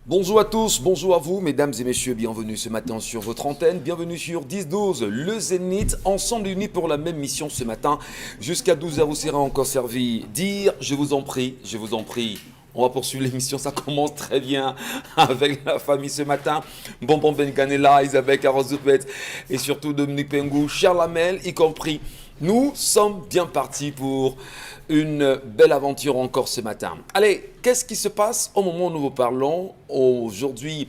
Bonjour à tous, bonjour à vous, mesdames et messieurs, bienvenue ce matin sur votre antenne, bienvenue sur 10-12, le Zénith, ensemble unis pour la même mission ce matin. Jusqu'à 12h, vous sera encore servi. Dire, je vous en prie, je vous en prie. On va poursuivre l'émission, ça commence très bien avec la famille ce matin. Bonbon Benganela, Isabelle Carozoupet et surtout Dominique Pengou, Charles Lamel y compris. Nous sommes bien partis pour une belle aventure encore ce matin. Allez, qu'est-ce qui se passe au moment où nous vous parlons aujourd'hui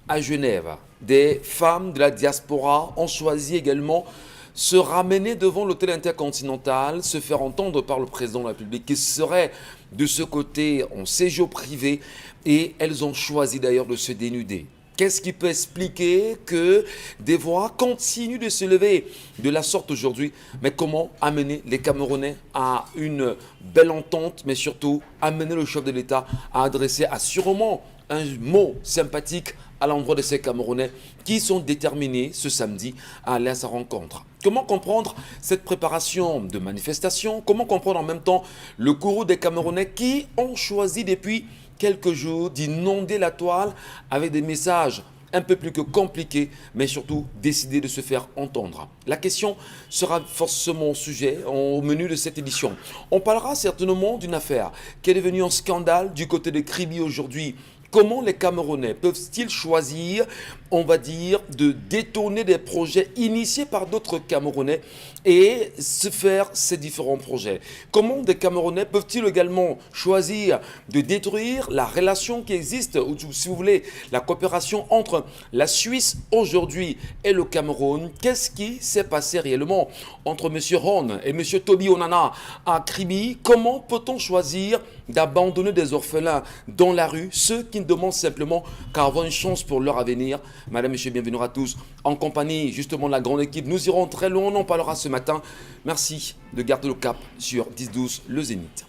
à Genève? Des femmes de la diaspora ont choisi également se ramener devant l'hôtel intercontinental, se faire entendre par le président de la République qui serait de ce côté en séjour privé et elles ont choisi d'ailleurs de se dénuder. Qu'est-ce qui peut expliquer que des voix continuent de se lever de la sorte aujourd'hui? Mais comment amener les Camerounais à une belle entente, mais surtout amener le chef de l'État à adresser assurément un mot sympathique à l'endroit de ces Camerounais qui sont déterminés ce samedi à aller à sa rencontre? Comment comprendre cette préparation de manifestation? Comment comprendre en même temps le courroux des Camerounais qui ont choisi depuis quelques jours d'inonder la toile avec des messages un peu plus que compliqués, mais surtout décider de se faire entendre? La question sera forcément sujet au menu de cette édition. On parlera certainement d'une affaire qui est devenue un scandale du côté de Kribi aujourd'hui. Comment les Camerounais peuvent-ils choisir, on va dire, de détourner des projets initiés par d'autres Camerounais et se faire ces différents projets? Comment des Camerounais peuvent-ils également choisir de détruire la relation qui existe, ou si vous voulez, la coopération entre la Suisse aujourd'hui et le Cameroun? Qu'est-ce qui s'est passé réellement entre M. Horn et M. Toby Onana à Kribi? Comment peut-on choisir d'abandonner des orphelins dans la rue, ceux qui ne demandent simplement qu'à avoir une chance pour leur avenir? Madame, Monsieur, bienvenue à tous. En compagnie justement de la grande équipe, nous irons très loin, on en parlera ce matin. Merci de garder le cap sur 10-12, le Zénith.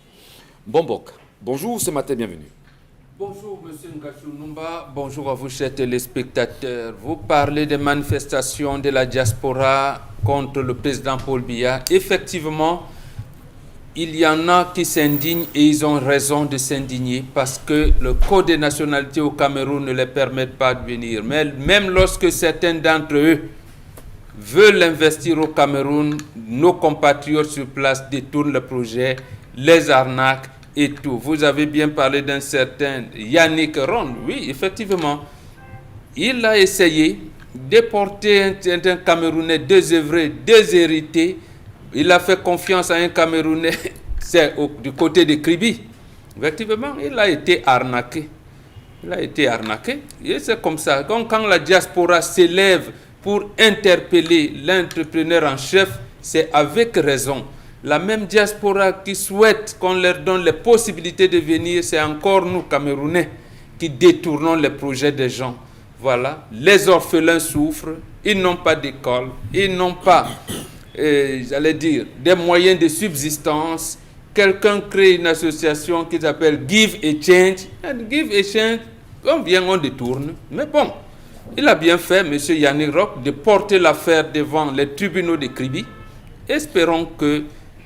Bombok, bonjour ce matin, bienvenue. Bonjour Monsieur Ngachou Numba, bonjour à vous chers téléspectateurs. Vous parlez des manifestations de la diaspora contre le président Paul Biya. Effectivement, il y en a qui s'indignent et ils ont raison de s'indigner parce que le code des nationalités au Cameroun ne les permet pas de venir. Mais même lorsque certains d'entre eux veulent investir au Cameroun, nos compatriotes sur place détournent le projet, les arnaques et tout. Vous avez bien parlé d'un certain Yannick Ron. Oui, effectivement, il a essayé de porter un Camerounais désœuvré, déshérité. Il a fait confiance à un Camerounais, c'est du côté de Kribi. Effectivement, il a été arnaqué. Il a été arnaqué. Et c'est comme ça. Donc, quand la diaspora s'élève pour interpeller l'entrepreneur en chef, c'est avec raison. La même diaspora qui souhaite qu'on leur donne les possibilités de venir, c'est encore nous, Camerounais, qui détournons les projets des gens. Voilà. Les orphelins souffrent. Ils n'ont pas d'école. Ils n'ont pas... j'allais dire, des moyens de subsistance. Quelqu'un crée une association qui s'appelle Give et Change. And Give et Change, on vient, on détourne. Mais bon, il a bien fait, M. Yannick Rock, de porter l'affaire devant les tribunaux de Kribi. Espérons que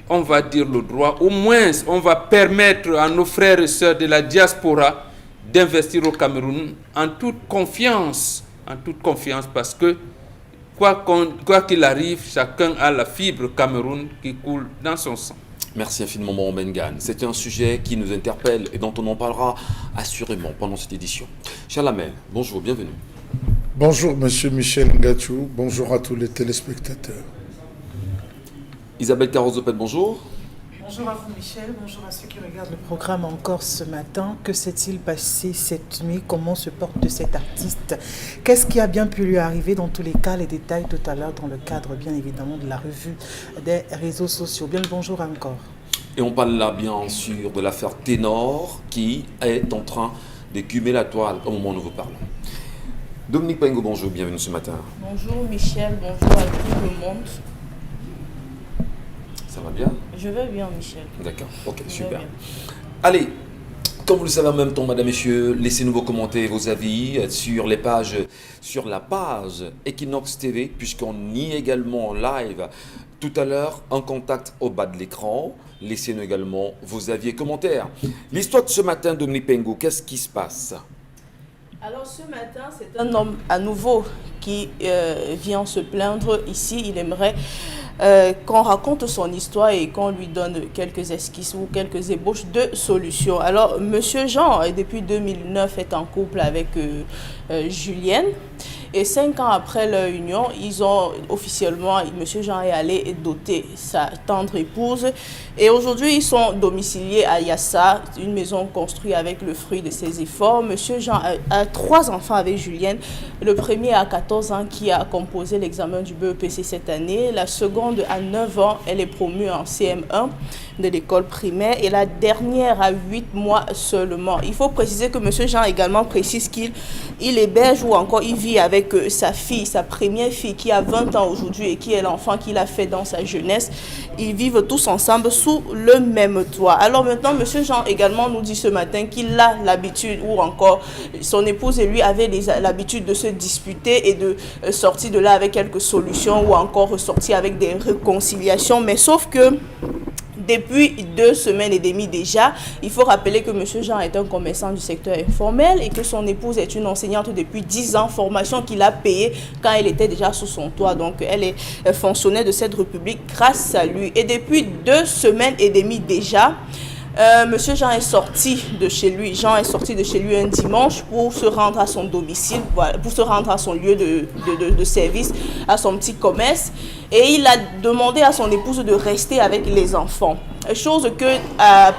on va dire le droit. Au moins, on va permettre à nos frères et sœurs de la diaspora d'investir au Cameroun en toute confiance. En toute confiance, parce que quoi qu'il arrive, chacun a la fibre Cameroun qui coule dans son sang. Merci infiniment, Mon Bengan. C'est un sujet qui nous interpelle et dont on en parlera assurément pendant cette édition. Charles Lamel, bonjour, bienvenue. Bonjour, Monsieur Michel Ngachou. Bonjour à tous les téléspectateurs. Isabelle Carozopet, bonjour. Bonjour à vous Michel, bonjour à ceux qui regardent le programme encore ce matin. Que s'est-il passé cette nuit? Comment se porte cet artiste? Qu'est-ce qui a bien pu lui arriver? Dans tous les cas, les détails tout à l'heure dans le cadre bien évidemment de la revue des réseaux sociaux. Bien le bonjour encore. Et on parle là bien sûr de l'affaire Ténor qui est en train d'écumer la toile au moment où nous vous parlons. Dominique Pengo, bonjour, bienvenue ce matin. Bonjour Michel, bonjour à tout le monde. Ça va bien? Je vais bien Michel. D'accord, ok, Je super. vais bien. Allez, comme vous le savez en même temps, madame, messieurs, laissez-nous vos commentaires, vos avis sur les pages, sur la page Equinox TV, puisqu'on y est également en live tout à l'heure, en contact au bas de l'écran. Laissez-nous également vos avis et commentaires. L'histoire de ce matin, Dominique Pengo, qu'est-ce qui se passe? Alors ce matin, c'est un homme à nouveau qui vient se plaindre ici. Il aimerait qu'on raconte son histoire et qu'on lui donne quelques esquisses ou quelques ébauches de solutions. Alors, Monsieur Jean, depuis 2009, est en couple avec Julienne. Et 5 ans après leur union, ils ont officiellement, Monsieur Jean est allé doter sa tendre épouse. Et aujourd'hui, ils sont domiciliés à Yassa, une maison construite avec le fruit de ses efforts. Monsieur Jean a 3 enfants avec Julienne. Le premier a 14 ans qui a composé l'examen du BEPC cette année. La seconde a 9 ans, elle est promue en CM1 de l'école primaire. Et la dernière a 8 mois seulement. Il faut préciser que Monsieur Jean également précise qu'il héberge ou encore il vit avec sa fille, sa première fille qui a 20 ans aujourd'hui et qui est l'enfant qu'il a fait dans sa jeunesse. Ils vivent tous ensemble sous le même toit. Alors maintenant, Monsieur Jean également nous dit ce matin qu'il a l'habitude, ou encore son épouse et lui avaient l'habitude de se disputer et de sortir de là avec quelques solutions ou encore ressortir avec des réconciliations. Mais sauf que depuis 2 semaines et demie déjà, il faut rappeler que Monsieur Jean est un commerçant du secteur informel et que son épouse est une enseignante depuis 10 ans, formation qu'il a payée quand elle était déjà sous son toit. Donc elle est fonctionnaire de cette république grâce à lui. Et depuis 2 semaines et demie déjà, Monsieur Jean est sorti de chez lui. Jean est sorti de chez lui un dimanche pour se rendre à son domicile, voilà, pour se rendre à son lieu de service, à son petit commerce. Et il a demandé à son épouse de rester avec les enfants. Chose que à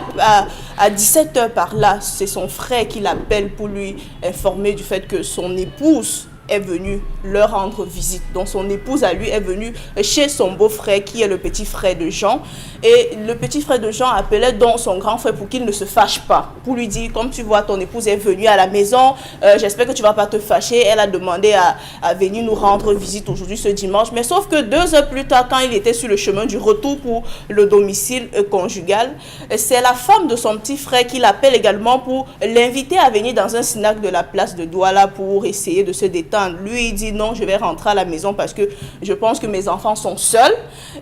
17h par là, c'est son frère qui l'appelle pour lui informer du fait que son épouse est venue leur rendre visite. Donc son épouse à lui est venue chez son beau-frère qui est le petit frère de Jean. Et le petit frère de Jean appelait donc son grand frère pour qu'il ne se fâche pas. Pour lui dire, comme tu vois, ton épouse est venue à la maison, j'espère que tu ne vas pas te fâcher. Elle a demandé à venir nous rendre visite aujourd'hui ce dimanche. Mais sauf que 2 heures plus tard, quand il était sur le chemin du retour pour le domicile conjugal, c'est la femme de son petit frère qui l'appelle également pour l'inviter à venir dans un snack de la place de Douala pour essayer de se détendre. Lui, il dit non, je vais rentrer à la maison parce que je pense que mes enfants sont seuls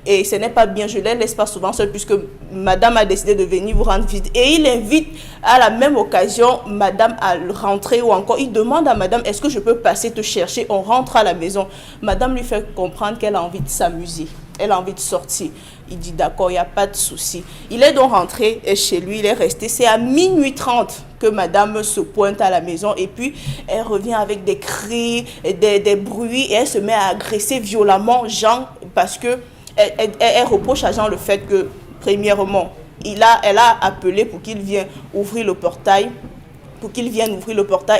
et ce n'est pas bien, je ne les laisse pas souvent seuls puisque madame a décidé de venir vous rendre visite. Et il invite à la même occasion madame à rentrer ou encore il demande à madame, est-ce que je peux passer te chercher? On rentre à la maison. Madame lui fait comprendre qu'elle a envie de s'amuser, elle a envie de sortir. Il dit d'accord, il n'y a pas de souci. Il est donc rentré chez lui, il est resté. C'est à minuit 30 que madame se pointe à la maison et puis elle revient avec des cris, des bruits et elle se met à agresser violemment Jean parce que elle reproche à Jean le fait que, premièrement, elle a appelé pour qu'il vienne ouvrir le portail.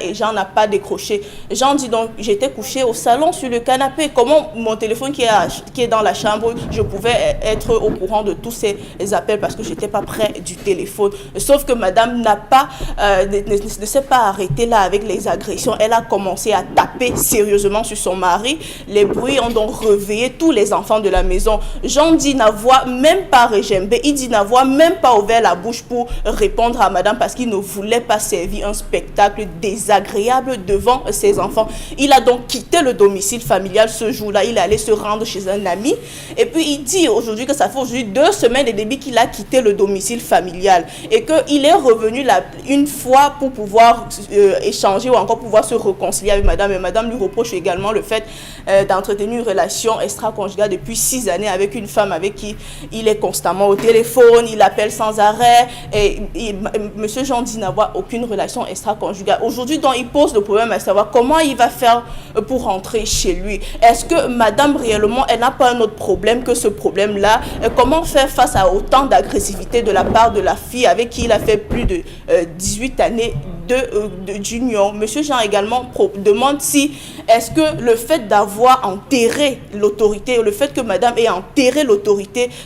Et Jean n'a pas décroché. Jean dit donc, j'étais couché au salon sur le canapé. Comment mon téléphone qui est dans la chambre, je pouvais être au courant de tous ces appels parce que je n'étais pas près du téléphone. Sauf que madame ne s'est pas arrêtée là avec les agressions. Elle a commencé à taper sérieusement sur son mari. Les bruits ont donc réveillé tous les enfants de la maison. Jean dit n'avoir même pas régimbé. Il dit n'avoir même pas ouvert la bouche pour répondre à madame parce qu'il ne voulait pas servir un spectacle désagréable devant ses enfants. Il a donc quitté le domicile familial ce jour-là. Il allait se rendre chez un ami. Et puis il dit aujourd'hui que ça fait aujourd'hui 2 semaines et demie qu'il a quitté le domicile familial et qu'il est revenu là une fois pour pouvoir échanger ou encore pouvoir se réconcilier avec madame. Et madame lui reproche également le fait d'entretenir une relation extra-conjugale depuis 6 années avec une femme avec qui il est constamment au téléphone, il appelle sans arrêt et monsieur Jean dit n'avoir aucune relation extra-conjugale. Aujourd'hui, donc, il pose le problème à savoir comment il va faire pour rentrer chez lui. Est-ce que madame, réellement, elle n'a pas un autre problème que ce problème-là? Comment faire face à autant d'agressivité de la part de la fille avec qui il a fait plus de 18 années d'union? Monsieur Jean également demande si est-ce que le fait d'avoir enterré l'autorité, le fait que madame ait enterré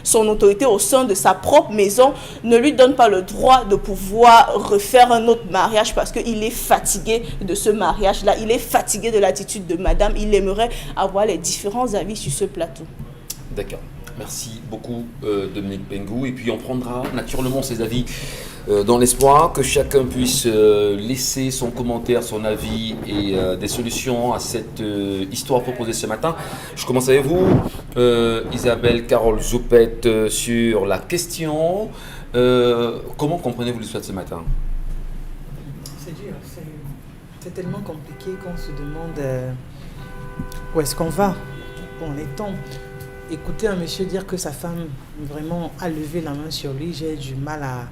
son autorité au sein de sa propre maison ne lui donne pas le droit de pouvoir refaire un autre mariage parce qu'il est fatigué de ce mariage-là, il est fatigué de l'attitude de madame, il aimerait avoir les différents avis sur ce plateau. D'accord. Merci beaucoup Dominique Pengou. Et puis on prendra naturellement ses avis dans l'espoir que chacun puisse laisser son commentaire, son avis et des solutions à cette histoire proposée ce matin. Je commence avec vous, Isabelle Carole Zoupette, sur la question. Comment comprenez-vous l'histoire de ce matin? C'est dur, C'est tellement compliqué qu'on se demande où est-ce qu'on va, où en est-on. Écouter un monsieur dire que sa femme vraiment a levé la main sur lui, j'ai du mal à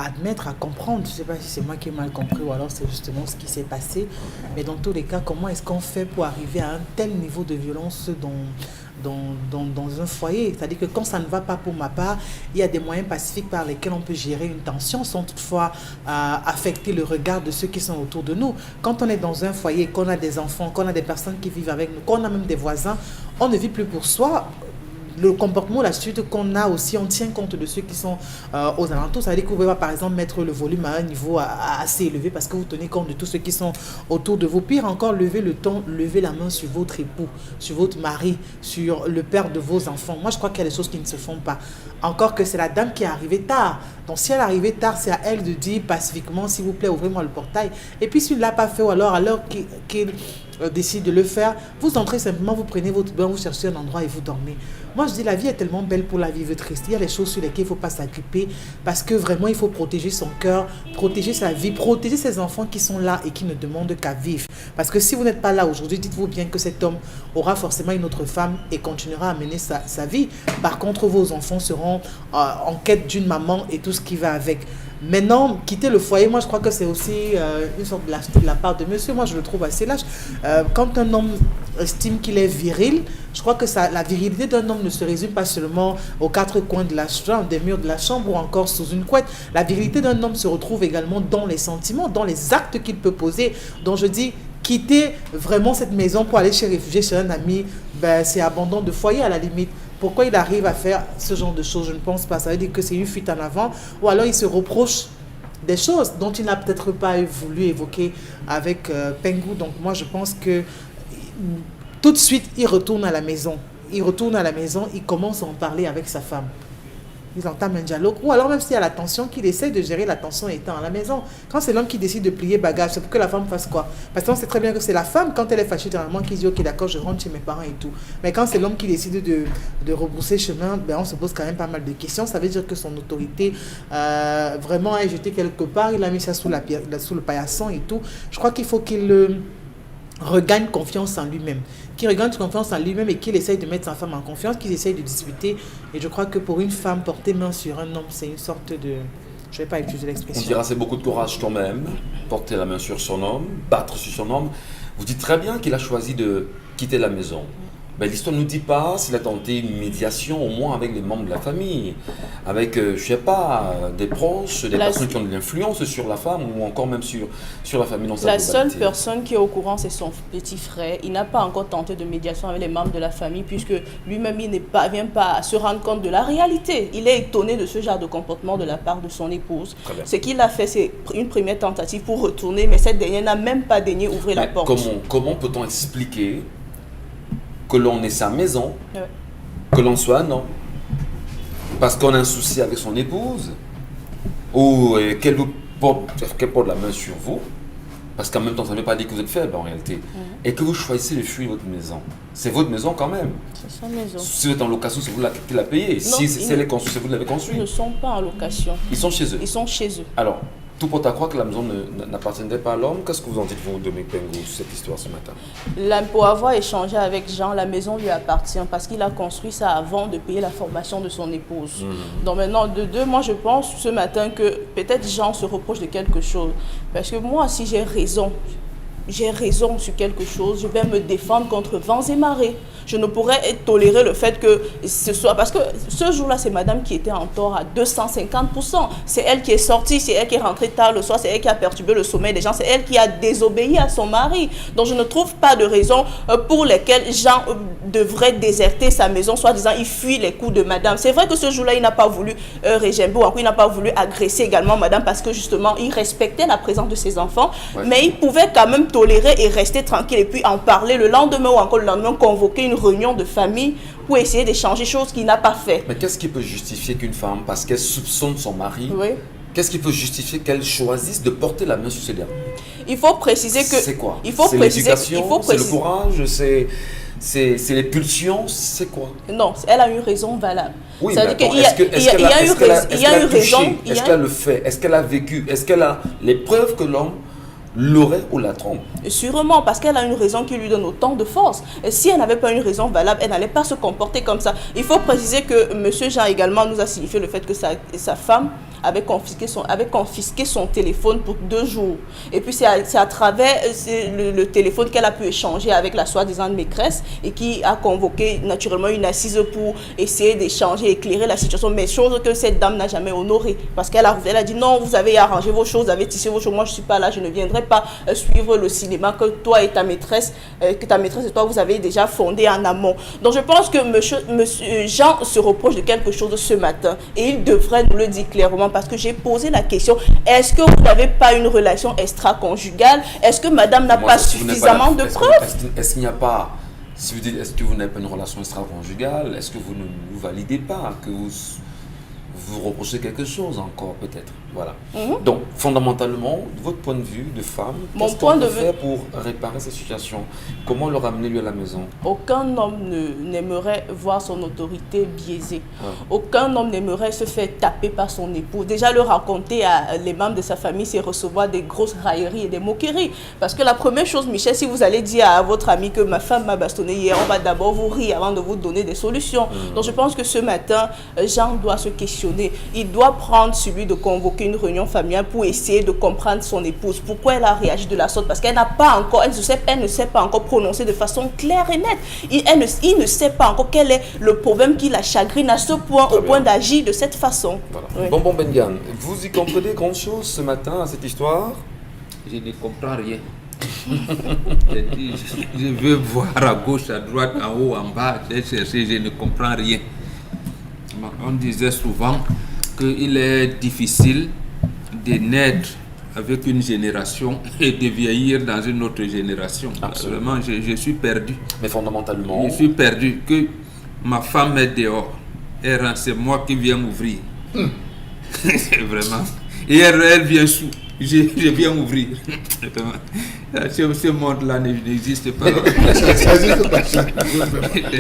admettre, à comprendre. Je ne sais pas si c'est moi qui ai mal compris ou alors c'est justement ce qui s'est passé. Mais dans tous les cas, comment est-ce qu'on fait pour arriver à un tel niveau de violence dans un foyer? C'est-à-dire que quand ça ne va pas pour ma part, il y a des moyens pacifiques par lesquels on peut gérer une tension sans toutefois affecter le regard de ceux qui sont autour de nous. Quand on est dans un foyer, qu'on a des enfants, qu'on a des personnes qui vivent avec nous, qu'on a même des voisins, on ne vit plus pour soi. Le comportement, l'attitude qu'on a aussi, on tient compte de ceux qui sont aux alentours. Ça veut dire que vous pouvez par exemple mettre le volume à un niveau assez élevé parce que vous tenez compte de tous ceux qui sont autour de vous. Pire encore, levez le ton, levez la main sur votre époux, sur votre mari, sur le père de vos enfants. Moi, je crois qu'il y a des choses qui ne se font pas. Encore que c'est la dame qui est arrivée tard. Donc, si elle est arrivée tard, c'est à elle de dire pacifiquement, s'il vous plaît, ouvrez-moi le portail. Et puis, s'il ne l'a pas fait, ou alors qu'il décide de le faire, vous entrez simplement, vous prenez votre bain, vous cherchez un endroit et vous dormez. Moi, je dis, la vie est tellement belle pour la vivre triste. Il y a des choses sur lesquelles il ne faut pas s'agripper parce que vraiment, il faut protéger son cœur, protéger sa vie, protéger ses enfants qui sont là et qui ne demandent qu'à vivre. Parce que si vous n'êtes pas là aujourd'hui, dites-vous bien que cet homme aura forcément une autre femme et continuera à mener sa vie. Par contre, vos enfants seront en quête d'une maman et tout ce qui va avec. Maintenant, quitter le foyer, moi je crois que c'est aussi une sorte de lâcheté de la part de monsieur. Moi je le trouve assez lâche. Quand un homme estime qu'il est viril, je crois que la virilité d'un homme ne se résume pas seulement aux quatre coins de la chambre, des murs de la chambre ou encore sous une couette. La virilité d'un homme se retrouve également dans les sentiments, dans les actes qu'il peut poser. Donc je dis, quitter vraiment cette maison pour aller se réfugier chez un ami, c'est abandon de foyer à la limite. Pourquoi il arrive à faire ce genre de choses? Je ne pense pas. Ça veut dire que c'est une fuite en avant. Ou alors il se reproche des choses dont il n'a peut-être pas voulu évoquer avec Pengou. Donc moi, je pense que tout de suite, il retourne à la maison. Il retourne à la maison, il commence à en parler avec sa femme. Ils entament un dialogue. Ou alors même s'il y a la tension, qu'il essaie de gérer la tension étant à la maison. Quand c'est l'homme qui décide de plier bagage, c'est pour que la femme fasse quoi? Parce qu'on sait très bien que c'est la femme, quand elle est fâchée, généralement, qui dit « Ok, d'accord, je rentre chez mes parents et tout. » Mais quand c'est l'homme qui décide de rebrousser chemin, on se pose quand même pas mal de questions. Ça veut dire que son autorité vraiment est jetée quelque part. Il a mis ça sous le paillasson et tout. Je crois qu'il faut qu'il regagne confiance en lui-même. Qu'il regagne confiance en lui-même et qu'il essaye de mettre sa femme en confiance, qu'il essaye de discuter. Et je crois que pour une femme, porter main sur un homme, c'est une sorte de... Je ne vais pas utiliser l'expression. On dira c'est beaucoup de courage quand même, porter la main sur son homme, battre sur son homme. Vous dites très bien qu'il a choisi de quitter la maison. Ben, l'histoire ne nous dit pas s'il a tenté une médiation, au moins avec les membres de la famille, avec, je ne sais pas, des proches, des personnes qui ont de l'influence sur la femme ou encore même sur la famille dans sa globalité. La seule personne qui est au courant, c'est son petit frère. Il n'a pas encore tenté de médiation avec les membres de la famille puisque lui-même, il ne vient pas se rendre compte de la réalité. Il est étonné de ce genre de comportement de la part de son épouse. Ce qu'il a fait, c'est une première tentative pour retourner, mais cette dernière n'a même pas daigné ouvrir la porte. Comment peut-on expliquer que l'on ait sa maison, que l'on soit un homme, parce qu'on a un souci avec son épouse, ou qu'elle porte la main sur vous, parce qu'en même temps, ça ne veut pas dire que vous êtes faible en réalité, et que vous choisissez de fuir votre maison. C'est votre maison quand même. C'est sa maison. Si vous êtes en location, c'est vous qui la payez. Si elle est construite, c'est vous qui l'avez construite. Ils ne sont pas en location. Ils sont chez eux. Ils sont chez eux. Alors, tout porte à croire que la maison n'appartenait pas à l'homme. Qu'est-ce que vous en dites, vous, de Pengou, sur cette histoire ce matin? Pour avoir échangé avec Jean, la maison lui appartient parce qu'il a construit ça avant de payer la formation de son épouse. Donc maintenant, de deux, moi je pense ce matin que peut-être Jean se reproche de quelque chose. Parce que moi, si j'ai raison sur quelque chose, je vais me défendre contre vents et marées. Je ne pourrais tolérer le fait que ce soit... Parce que ce jour-là, c'est madame qui était en tort à 250%. C'est elle qui est sortie, c'est elle qui est rentrée tard le soir, c'est elle qui a perturbé le sommeil des gens, c'est elle qui a désobéi à son mari. Donc je ne trouve pas de raison pour lesquelles Jean devrait déserter sa maison, soit disant il fuit les coups de madame. C'est vrai que ce jour-là, il n'a pas voulu régember, ou encore il n'a pas voulu agresser également madame parce que justement, il respectait la présence de ses enfants, mais il pouvait quand même tolérer et rester tranquille et puis en parler le lendemain ou encore le lendemain, convoquer une réunion de famille pour essayer d'échanger choses qu'il n'a pas fait. Mais qu'est-ce qui peut justifier qu'une femme, parce qu'elle soupçonne son mari, qu'est-ce qui peut justifier qu'elle choisisse de porter la main sur ce dernier? Il faut préciser que... C'est quoi? C'est l'éducation, c'est le courage, c'est les pulsions, c'est quoi? Non, elle a une raison valable. Oui, mais attends, est-ce qu'elle a le fait? Est-ce qu'elle a vécu? Est-ce qu'elle a les preuves que l'homme l'aurait ou la trompe. Sûrement, parce qu'elle a une raison qui lui donne autant de force. Et si elle n'avait pas une raison valable, elle n'allait pas se comporter comme ça. Il faut préciser que M. Jean également nous a signifié le fait que sa femme avait confisqué son téléphone pour 2 jours. Et puis c'est à travers le téléphone qu'elle a pu échanger avec la soi-disant maîtresse et qui a convoqué naturellement une assise pour essayer d'échanger, éclairer la situation. Mais chose que cette dame n'a jamais honorée. Parce qu'elle a dit non, vous avez arrangé vos choses, vous avez tissé vos choses, moi je ne suis pas là, je ne viendrai pas suivre le cinéma que toi et ta maîtresse, et toi vous avez déjà fondé en amont. Donc je pense que monsieur Jean se reproche de quelque chose ce matin et il devrait nous le dire clairement. Parce que j'ai posé la question, est-ce que vous n'avez pas une relation extra-conjugale? Est-ce que madame n'a pas suffisamment de preuves? Est-ce qu'il n'y a pas, si vous dites, est-ce que vous n'avez pas une relation extra-conjugale, est-ce que vous ne vous validez pas, que vous reprochez quelque chose encore peut-être? Voilà. Donc, fondamentalement, votre point de vue de femme, qu'est-ce qu'on peut faire pour réparer cette situation? Comment le ramener lui à la maison? Aucun homme n'aimerait voir son autorité biaisée. Aucun homme n'aimerait se faire taper par son épouse. Déjà, le raconter à les membres de sa famille, c'est recevoir des grosses railleries et des moqueries. Parce que la première chose, Michel, si vous allez dire à votre ami que ma femme m'a bastonné hier, on va d'abord vous rire avant de vous donner des solutions. Donc, je pense que ce matin, Jean doit se questionner. Il doit prendre celui de convoquer une réunion familiale pour essayer de comprendre son épouse. Pourquoi elle a réagi de la sorte? Parce qu'elle n'a pas encore, elle ne sait pas encore prononcer de façon claire et nette. Il ne sait pas encore quel est le problème qui la chagrine à ce point, au point d'agir de cette façon. Voilà. Oui. Bonbon Bengan, vous y comprenez grand chose ce matin à cette histoire? Je ne comprends rien. Je veux voir à gauche, à droite, en haut, en bas, j'ai cherché, je ne comprends rien. On disait souvent qu'il est difficile de naître avec une génération et de vieillir dans une autre génération. Absolument. Vraiment, je suis perdu. Mais fondamentalement... Je suis perdu. Que ma femme est dehors. Et c'est moi qui viens ouvrir. Vraiment. Et elle vient sous. Je viens ouvrir. Ce monde-là n'existe pas.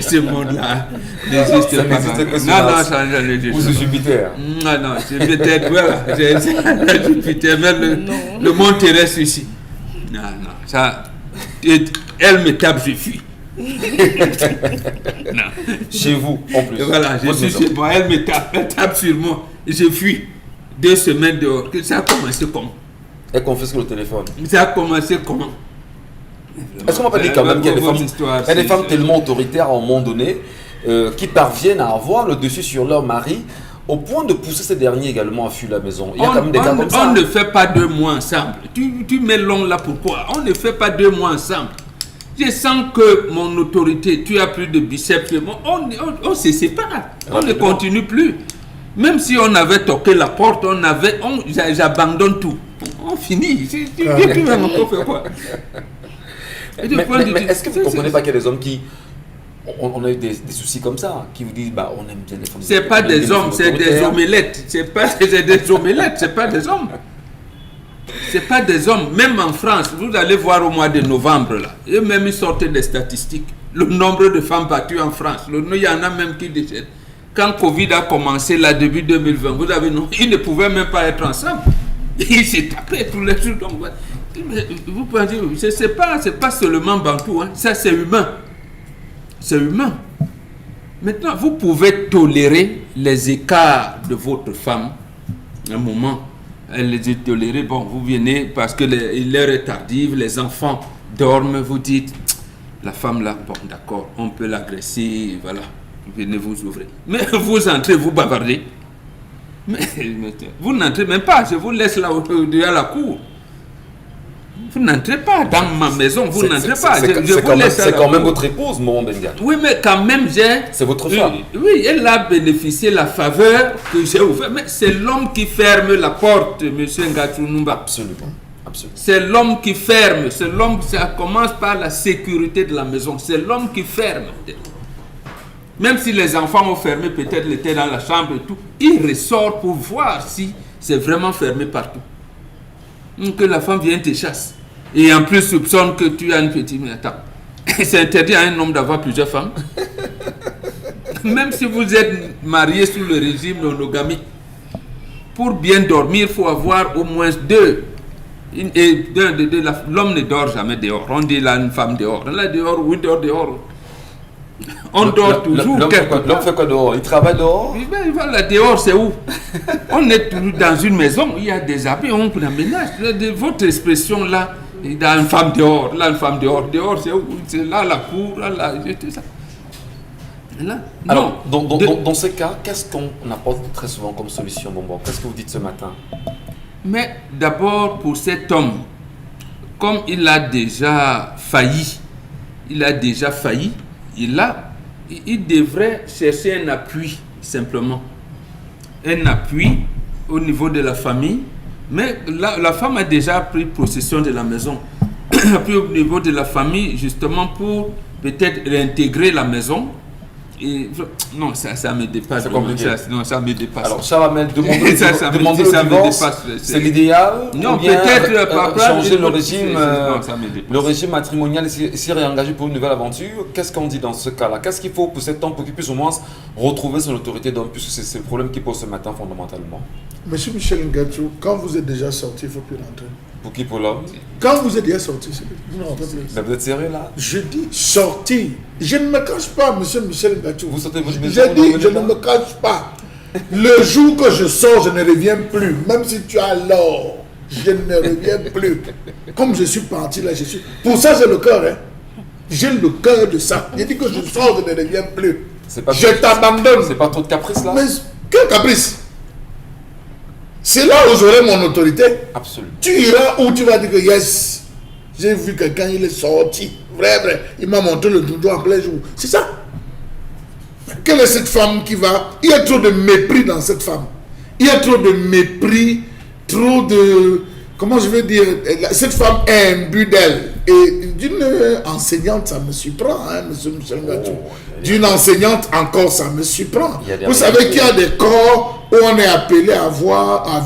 Ce monde-là n'existe pas. Non, ça n'existe pas. Ou c'est Jupiter. Non, c'est peut-être, voilà. C'est Jupiter, même le monde terrestre ici. Non, ça. Elle me tape, je fuis. Non. Chez vous, en plus. Voilà, je suis chez moi, elle tape sur moi, je fuis. 2 semaines dehors. Ça a commencé comment? Elle confisque le téléphone. Ça a commencé comment? Est-ce qu'on va pas dire quand même qu'il y a des femmes tellement autoritaires à un moment donné qui parviennent à avoir le dessus sur leur mari au point de pousser ces derniers également à fuir la maison? Il y a quand même des cas comme ça. On ne fait pas 2 mois ensemble. Tu mets l'ongle là pourquoi? On ne fait pas 2 mois ensemble. Je sens que mon autorité, tu as plus de biceps que moi, on se sépare. On ne continue plus. Même si on avait toqué la porte, j'abandonne tout. On finit. Tu vas encore faire quoi? Mais est-ce que vous ne comprenez pas qu'il y a des hommes qui... On a eu des soucis comme ça, qui vous disent on aime bien les femmes. C'est pas des hommes, c'est des omelettes. C'est des omelettes, c'est pas des hommes. C'est pas des hommes. Même en France, vous allez voir au mois de novembre, là, et même ils sortent des statistiques. Le nombre de femmes battues en France, il y en a même qui décèdent. Quand Covid a commencé, là, début 2020, vous avez ils ne pouvaient même pas être ensemble. Ils s'est tapé tous les jours. Donc, vous pouvez dire, c'est pas seulement bantou, hein. Ça c'est humain. C'est humain. Maintenant, vous pouvez tolérer les écarts de votre femme. Un moment, elle les a tolérés. Bon, vous venez parce que l'heure est tardive, les enfants dorment, vous dites, la femme là, bon d'accord, on peut l'agresser, voilà. Venez vous ouvrir. Mais vous entrez, vous bavardez. Mais vous n'entrez même pas, je vous laisse là à la cour. Vous n'entrez pas dans ma maison, vous n'entrez pas. C'est quand même votre épouse, mon Benga. Oui, mais quand même, c'est votre femme. Oui, elle a bénéficié de la faveur que j'ai ouverte. Mais c'est l'homme qui ferme la porte, M. Ngatou Numba. Absolument. C'est l'homme qui ferme. C'est l'homme, ça commence par la sécurité de la maison. C'est l'homme qui ferme. Même si les enfants ont fermé peut-être l'été dans la chambre et tout, il ressort pour voir si c'est vraiment fermé partout. Que la femme vient te chasse. Et en plus soupçonne que tu as une petite... Attends, c'est interdit à un homme d'avoir plusieurs femmes. Même si vous êtes marié sous le régime monogamique, pour bien dormir, il faut avoir au moins 2. L'homme ne dort jamais dehors. On dit là, une femme dehors. Là, dehors, oui, dehors. On dort toujours. L'homme fait quoi dehors? Il travaille dehors? Il va là dehors, c'est où? On est toujours dans une maison, il y a des habits, on aménage. Votre expression là, il y a une femme dehors, là, une femme dehors. Dehors, c'est où? C'est là, la cour, là, ça. Là, alors, dans ces cas, qu'est-ce qu'on apporte très souvent comme solution, Bonbon? Qu'est-ce que vous dites ce matin? Mais d'abord, pour cet homme, comme il a déjà failli, il devrait chercher un appui, simplement. Un appui au niveau de la famille. Mais la femme a déjà pris possession de la maison. Appui au niveau de la famille, justement, pour peut-être réintégrer la maison. Et, non, ça me dépasse. C'est compliqué. Ça me dépasse. Alors, Charamel, demandez ça le me divorce, dépasse. c'est l'idéal? Non, ou bien, peut-être changer le régime, ça me dépasse. le régime matrimonial et s'y réengager pour une nouvelle aventure. Qu'est-ce qu'on dit dans ce cas-là? Qu'est-ce qu'il faut pour cet homme pour qu'il puisse au moins retrouver son autorité d'homme, puisque c'est le problème qu'il pose ce matin fondamentalement? Monsieur Michel Ngachou, quand vous êtes déjà sorti, il ne faut plus rentrer. Pour qui? Pour l'homme? Quand vous êtes déjà sorti, vous ne rentrez plus. Mais vous êtes sérieux là? Je dis sorti. Je ne me cache pas, monsieur Michel Ngachou. Vous sortez de votre maison? J'ai dit, je ne me cache pas. Le jour que je sors, je ne reviens plus. Même si tu as l'or, je ne reviens plus. Comme je suis parti là, je suis. Pour ça, j'ai le cœur. Hein. J'ai le cœur de ça. J'ai dit que je sors, je ne reviens plus. Je t'abandonne. C'est pas trop de caprice là? Mais quel caprice? C'est là où j'aurai mon autorité. Absolument. Tu iras où tu vas dire que yes, j'ai vu quelqu'un, il est sorti. Vrai. Il m'a montré le doudou en plein jour. C'est ça. Quelle est cette femme qui va... Il y a trop de mépris dans cette femme. Il y a trop de mépris, trop de... Comment je vais dire? Cette femme est imbue d'elle. Et d'une enseignante, ça me surprend, hein, monsieur Michel Ngachou. D'une enseignante, encore, ça me surprend. Vous savez qu'il y a des corps où on est appelé à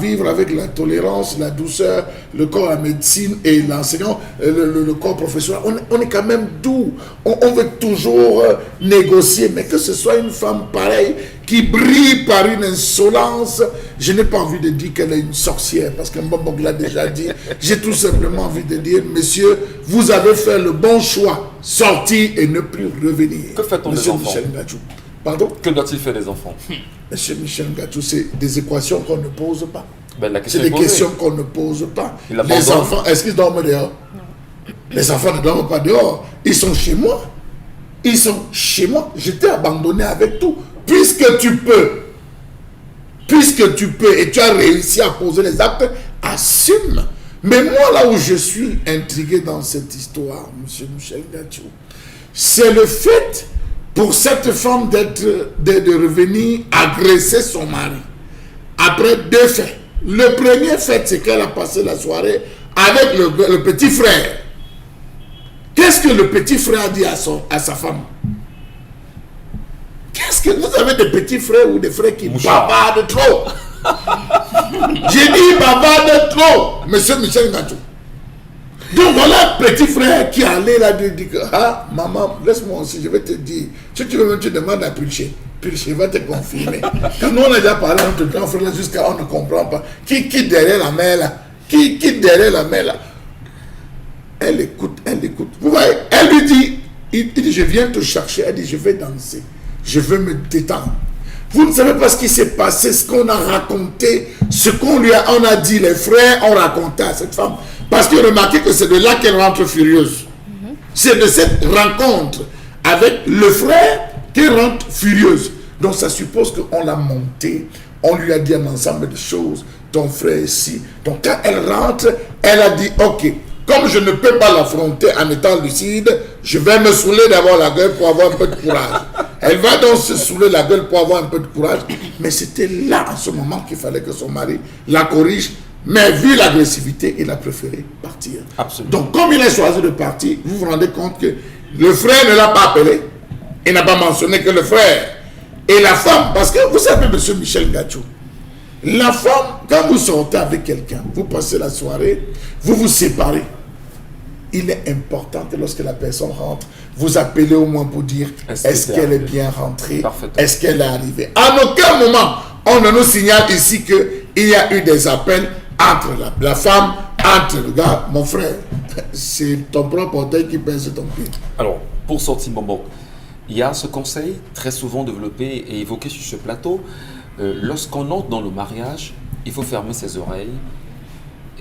vivre avec la tolérance, la douceur, le corps à médecine et l'enseignant, le corps professionnel. On est quand même doux. On veut toujours négocier, mais que ce soit une femme pareille qui brille par une insolence, je n'ai pas envie de dire qu'elle est une sorcière, parce que Mbambok l'a déjà dit. J'ai tout simplement envie de dire, monsieur, vous avez fait le bon choix, sortir et ne plus revenir. Que fait-on des enfants? Michel Ngachou. Pardon? Que doit-il faire des enfants? Monsieur Michel Ngachou, c'est des équations qu'on ne pose pas. Ben, la question C'est des est posée. questions qu'on ne pose pas. Il Les abandonne. enfants, est-ce qu'ils dorment dehors? Non. Les enfants ne dorment pas dehors. Ils sont chez moi. Ils sont chez moi. Je t'ai abandonné avec tout. Puisque tu peux et tu as réussi à poser les actes, assume. Mais moi, là où je suis intrigué dans cette histoire, monsieur Michel Ngachou, c'est le fait pour cette femme de revenir agresser son mari. Après deux faits. Le premier fait, c'est qu'elle a passé la soirée avec le petit frère. Qu'est-ce que le petit frère a dit à sa femme? Qu'est-ce que vous avez des petits frères ou des frères qui bavardent trop? J'ai dit bavardent trop, monsieur Michel Ngachou. Donc voilà un petit frère qui allait là dire que ah maman, laisse-moi aussi, je vais te dire. Si tu veux, tu demandes à Pulché. Pulché va te confirmer. Quand nous on a déjà parlé entre grand frère là jusqu'à on ne comprend pas. Qui derrière la mère là? Qui derrière la mère là? Elle écoute. Vous voyez, elle lui dit, il dit je viens te chercher. Elle dit je vais danser. Je veux me détendre. Vous ne savez pas ce qui s'est passé, ce qu'on a raconté, ce qu'on on a dit, les frères ont raconté à cette femme. Parce que remarquez que c'est de là qu'elle rentre furieuse. C'est de cette rencontre avec le frère qu'elle rentre furieuse. Donc ça suppose qu'on l'a monté, on lui a dit un ensemble de choses, ton frère ici. Donc quand elle rentre, elle a dit ok, comme je ne peux pas l'affronter en étant lucide, je vais me saouler d'abord la gueule pour avoir un peu de courage. Elle va donc se saouler la gueule pour avoir un peu de courage. Mais c'était là, en ce moment, qu'il fallait que son mari la corrige. Mais vu l'agressivité, il a préféré partir. Absolument. Donc, comme il a choisi de partir, vous vous rendez compte que le frère ne l'a pas appelé. Il n'a pas mentionné que le frère et la femme. Parce que vous savez, monsieur Michel Ngachou, la femme, quand vous sortez avec quelqu'un, vous passez la soirée, vous vous séparez. Il est important que lorsque la personne rentre, vous appelez au moins pour dire est-ce qu'elle est bien rentrée, est-ce qu'elle est arrivée. À aucun moment, on ne nous signale ici qu'il y a eu des appels entre la femme entre, regarde, mon frère, c'est ton propre orteil qui pèse ton pied. Alors, pour sortir bonbon, il y a ce conseil très souvent développé et évoqué sur ce plateau. Lorsqu'on entre dans le mariage, il faut fermer ses oreilles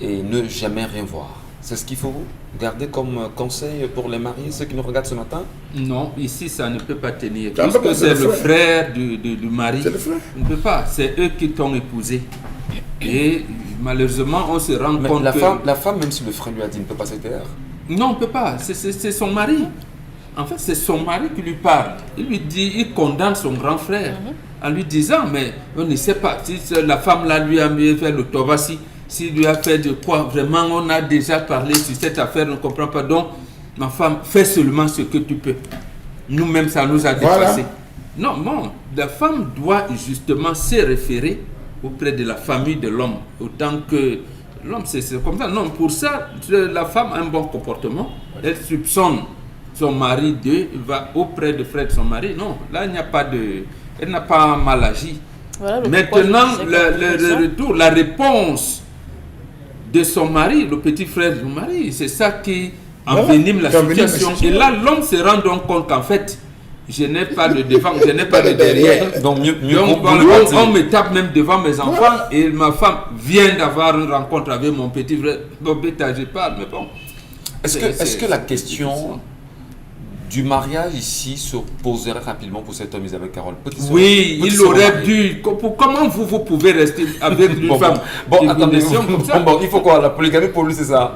et ne jamais rien voir. C'est ce qu'il faut garder comme conseil pour les mariés, ceux qui nous regardent ce matin? Non, ici ça ne peut pas tenir. Ça peut Puisque pas, c'est c'est le le frère du mari. C'est le frère. On ne peut pas, c'est eux qui t'ont épousé. Et malheureusement, on se rend Mais compte la que... femme, même si le frère lui a dit, ne peut pas se taire. Non, on ne peut pas, c'est son mari. En fait, c'est son mari qui lui parle. Il lui dit, il condamne son grand frère en lui disant, mais on ne sait pas si la femme là lui a fait le tovassi, s'il lui a fait de quoi. Vraiment, on a déjà parlé sur cette affaire, on ne comprend pas. Donc, ma femme, fais seulement ce que tu peux. Nous-mêmes, ça nous a dépassé. Voilà. Non, la femme doit justement se référer auprès de la famille de l'homme. Autant que l'homme, c'est comme ça. Non, pour ça, la femme a un bon comportement. Elle soupçonne son mari va auprès de frère de son mari. Non, là, il n'y a pas de... Elle n'a pas mal agi. Voilà Maintenant, le retour, la réponse de son mari, le petit frère de son mari, c'est ça qui envenime la situation. Et là, l'homme se rend donc compte qu'en fait, je n'ai pas de devant, je n'ai pas de derrière. Donc, mieux Donc, on me tape même devant mes enfants et ma femme vient d'avoir une rencontre avec mon petit frère. Bon, bêta, je parle, mais bon. Est-ce que la question du mariage ici se poserait rapidement pour cet homme, Isabelle Carole? Oui, il aurait dû. Comment vous pouvez rester avec une femme? Bon, attendez, il faut quoi? La polygamie pour lui, c'est ça?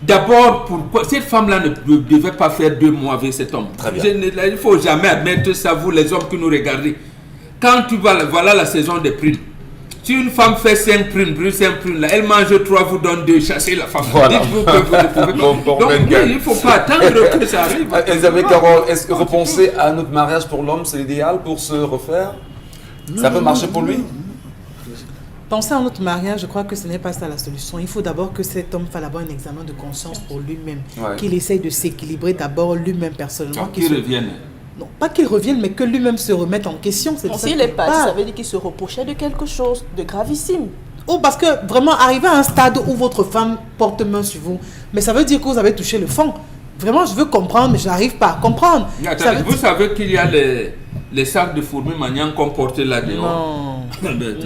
D'abord, pourquoi cette femme-là ne devait pas faire 2 mois avec cet homme? Très bien. Il ne faut jamais admettre ça, vous les hommes qui nous regardez. Quand tu vas, voilà la saison des prunes. Si une femme fait 5 prunes, brûle 5 prunes, là, elle mange 3, vous donne 2, chassez la femme. Voilà. Dites-vous que vous ne pouvez pas. Donc, oui, il ne faut pas attendre que ça arrive. Isabelle Carole, est-ce que repenser à notre mariage pour l'homme, c'est l'idéal pour se refaire? Ça peut marcher pour lui? Penser à notre mariage, je crois que ce n'est pas ça la solution. Il faut d'abord que cet homme fasse d'abord un examen de conscience pour lui-même. Ouais. Qu'il essaye de s'équilibrer d'abord lui-même personnellement. Qu'il revienne. Non, pas qu'il revienne, mais que lui-même se remette en question. C'est ça s'il est parti, ça veut dire qu'il se reprochait de quelque chose de gravissime. Oh, parce que vraiment, arriver à un stade où votre femme porte main sur vous, mais ça veut dire que vous avez touché le fond. Vraiment, je veux comprendre, mais je n'arrive pas à comprendre. Attendez, vous savez qu'il y a les sacs de fourmis maniant qu'on portait là dehors.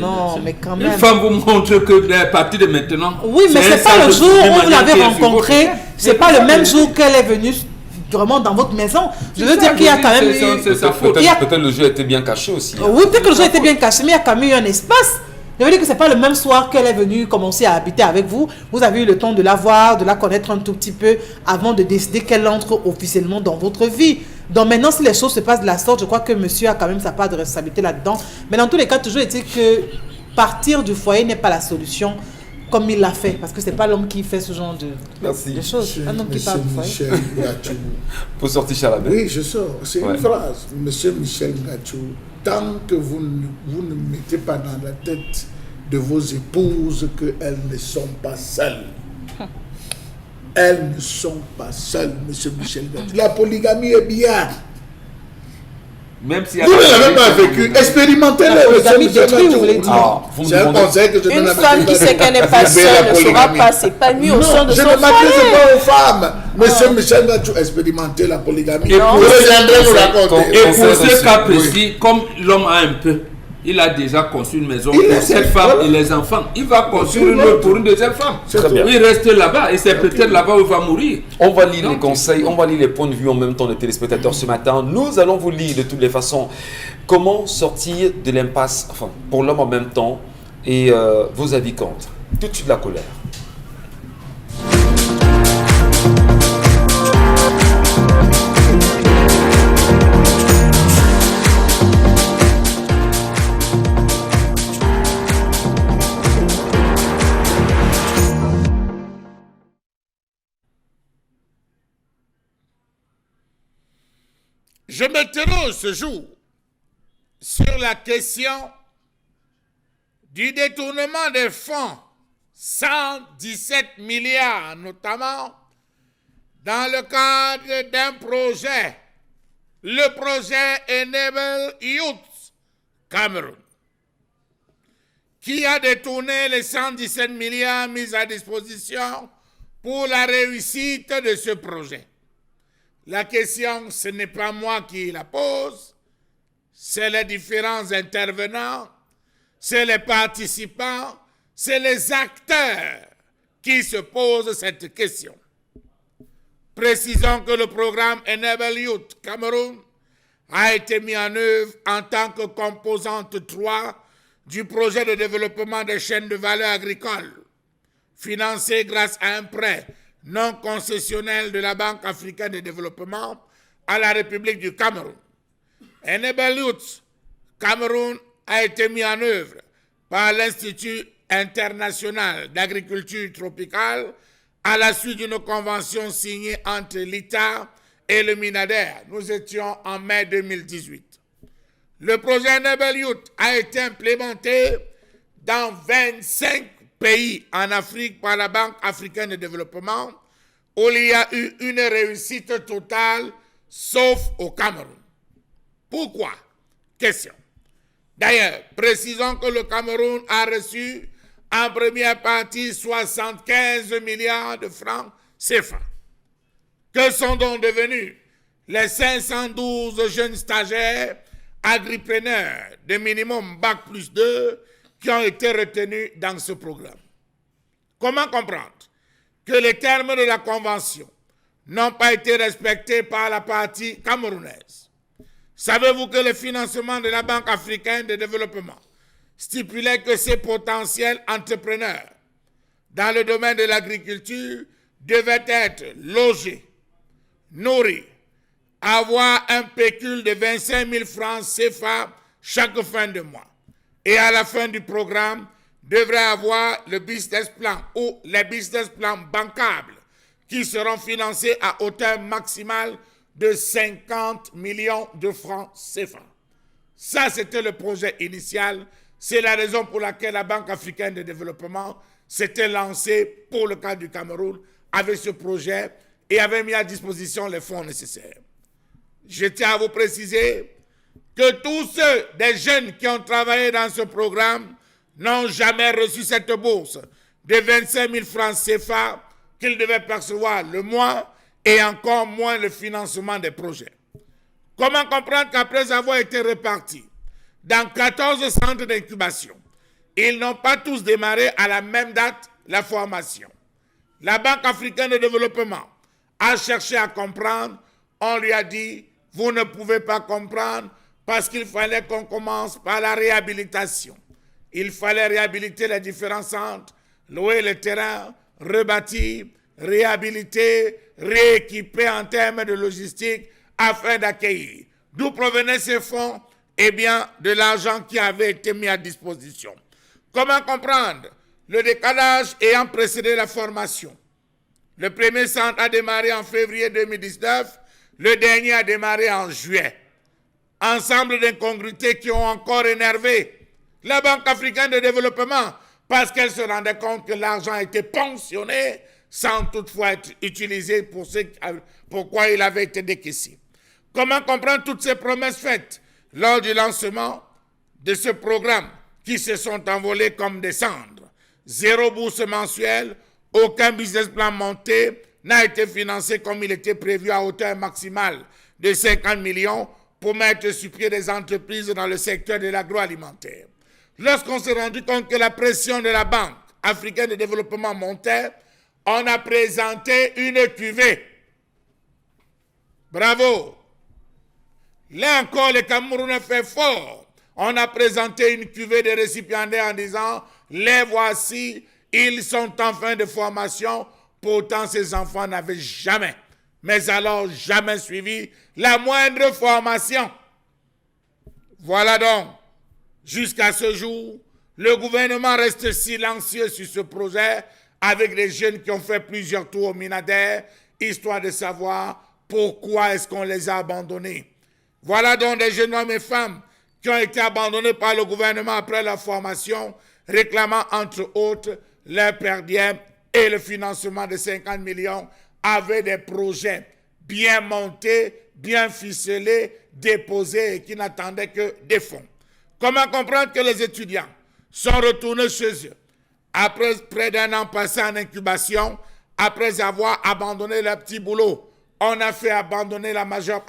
Non, mais quand même. Une femme vous montre que à partir de maintenant. Oui, mais c'est pas le jour où vous l'avez rencontrée, c'est pas le même jour qu'elle est venue vraiment dans votre maison. Je veux dire qu'il y a quand même eu... Peut-être le jeu était bien caché aussi. Oui, peut-être que le jeu était bien caché, mais il y a quand même eu un espace. Je veux dire que c'est pas le même soir qu'elle est venue commencer à habiter avec vous. Vous avez eu le temps de la voir, de la connaître un tout petit peu avant de décider qu'elle entre officiellement dans votre vie. Donc maintenant, si les choses se passent de la sorte, je crois que monsieur a quand même sa part de responsabilité là-dedans. Mais dans tous les cas, toujours est-il que partir du foyer n'est pas la solution comme il l'a fait. Parce que c'est pas l'homme qui fait ce genre de choses. Un homme qui parle du foyer. Pour sortir Chalabé. Oui, je sors. C'est une phrase. Monsieur Michel Ngachou, tant que vous ne mettez pas dans la tête de vos épouses qu'elles ne sont pas seules. Elles ne sont pas seules, monsieur Michel Ngachou. La polygamie est bien. Même si vous ne l'avez pas vécu, expérimentez-le, monsieur Michel Ngachou. C'est un conseil que je donne à une femme qui sait qu'elle n'est pas seule ne saura pas s'épanouir au sein de son foyer. Je ne m'adresse pas aux femmes. Monsieur Michel Ngachou, expérimentez la polygamie. Et pour ce ce cas précis, comme l'homme a un peu, il a déjà conçu une maison pour cette femme et les enfants. Il va construire une autre pour une deuxième femme. Il reste là-bas et c'est peut-être là-bas où il va mourir. On va lire les conseils, on va lire les points de vue en même temps des téléspectateurs ce matin. Nous allons vous lire de toutes les façons comment sortir de l'impasse, enfin pour l'homme en même temps, et vos avis comptent. Tout de suite la colère. Je m'interroge ce jour sur la question du détournement des fonds, 117 milliards notamment, dans le cadre d'un projet, le projet Enable Youth Cameroun, qui a détourné les 117 milliards mis à disposition pour la réussite de ce projet? La question, ce n'est pas moi qui la pose, c'est les différents intervenants, c'est les participants, c'est les acteurs qui se posent cette question. Précisons que le programme Enable Youth Cameroun a été mis en œuvre en tant que composante 3 du projet de développement des chaînes de valeur agricole, financé grâce à un prêt non concessionnel de la Banque africaine de développement à la République du Cameroun. Enable Youth Cameroun a été mis en œuvre par l'Institut international d'agriculture tropicale à la suite d'une convention signée entre l'ITA et le MINADER. Nous étions en mai 2018. Le projet Enable Youth a été implémenté dans 25 pays en Afrique par la Banque africaine de développement, où il y a eu une réussite totale, sauf au Cameroun. Pourquoi? Question. D'ailleurs, précisons que le Cameroun a reçu en première partie 75 milliards de francs CFA. Que sont donc devenus les 512 jeunes stagiaires agripreneurs de minimum Bac plus 2 qui ont été retenus dans ce programme? Comment comprendre que les termes de la convention n'ont pas été respectés par la partie camerounaise? Savez-vous que le financement de la Banque africaine de développement stipulait que ces potentiels entrepreneurs dans le domaine de l'agriculture devaient être logés, nourris, avoir un pécule de 25 000 francs CFA chaque fin de mois. Et à la fin du programme, devraient avoir le business plan ou les business plans bancables qui seront financés à hauteur maximale de 50 millions de francs CFA. Ça, c'était le projet initial. C'est la raison pour laquelle la Banque africaine de développement s'était lancée pour le cas du Cameroun avec ce projet et avait mis à disposition les fonds nécessaires. Je tiens à vous préciser que tous ceux des jeunes qui ont travaillé dans ce programme n'ont jamais reçu cette bourse de 25 000 francs CFA qu'ils devaient percevoir le mois et encore moins le financement des projets. Comment comprendre qu'après avoir été répartis dans 14 centres d'incubation, ils n'ont pas tous démarré à la même date la formation? La Banque africaine de développement a cherché à comprendre. On lui a dit, vous ne pouvez pas comprendre parce qu'il fallait qu'on commence par la réhabilitation. Il fallait réhabiliter les différents centres, louer le terrain, rebâtir, réhabiliter, rééquiper en termes de logistique afin d'accueillir. D'où provenaient ces fonds? Eh bien, de l'argent qui avait été mis à disposition. Comment comprendre le décalage ayant précédé la formation? Le premier centre a démarré en février 2019, le dernier a démarré en juillet. Ensemble d'incongruités qui ont encore énervé la Banque africaine de développement parce qu'elle se rendait compte que l'argent a été ponctionné sans toutefois être utilisé pour ce pourquoi il avait été décaissé. Comment comprendre toutes ces promesses faites lors du lancement de ce programme qui se sont envolées comme des cendres? Zéro bourse mensuelle, aucun business plan monté n'a été financé comme il était prévu à hauteur maximale de 50 millions pour mettre sur pied des entreprises dans le secteur de l'agroalimentaire. Lorsqu'on s'est rendu compte que la pression de la Banque africaine de développement montait, on a présenté une cuvée. Bravo! Là encore, le Cameroun a fait fort. On a présenté une cuvée de récipiendaires en disant, les voici, ils sont en fin de formation. Pourtant, ces enfants n'avaient jamais, mais alors jamais suivi la moindre formation. Voilà donc, jusqu'à ce jour, le gouvernement reste silencieux sur ce projet avec les jeunes qui ont fait plusieurs tours au Minader, histoire de savoir pourquoi est-ce qu'on les a abandonnés. Voilà donc des jeunes hommes et femmes qui ont été abandonnés par le gouvernement après leur formation, réclamant entre autres leur per diem et le financement de 50 millions avec des projets bien montés, bien ficelés, déposés et qui n'attendaient que des fonds. Comment comprendre que les étudiants sont retournés chez eux. Après près d'un an passé en incubation, après avoir abandonné leur petit boulot, on a fait abandonner la majeure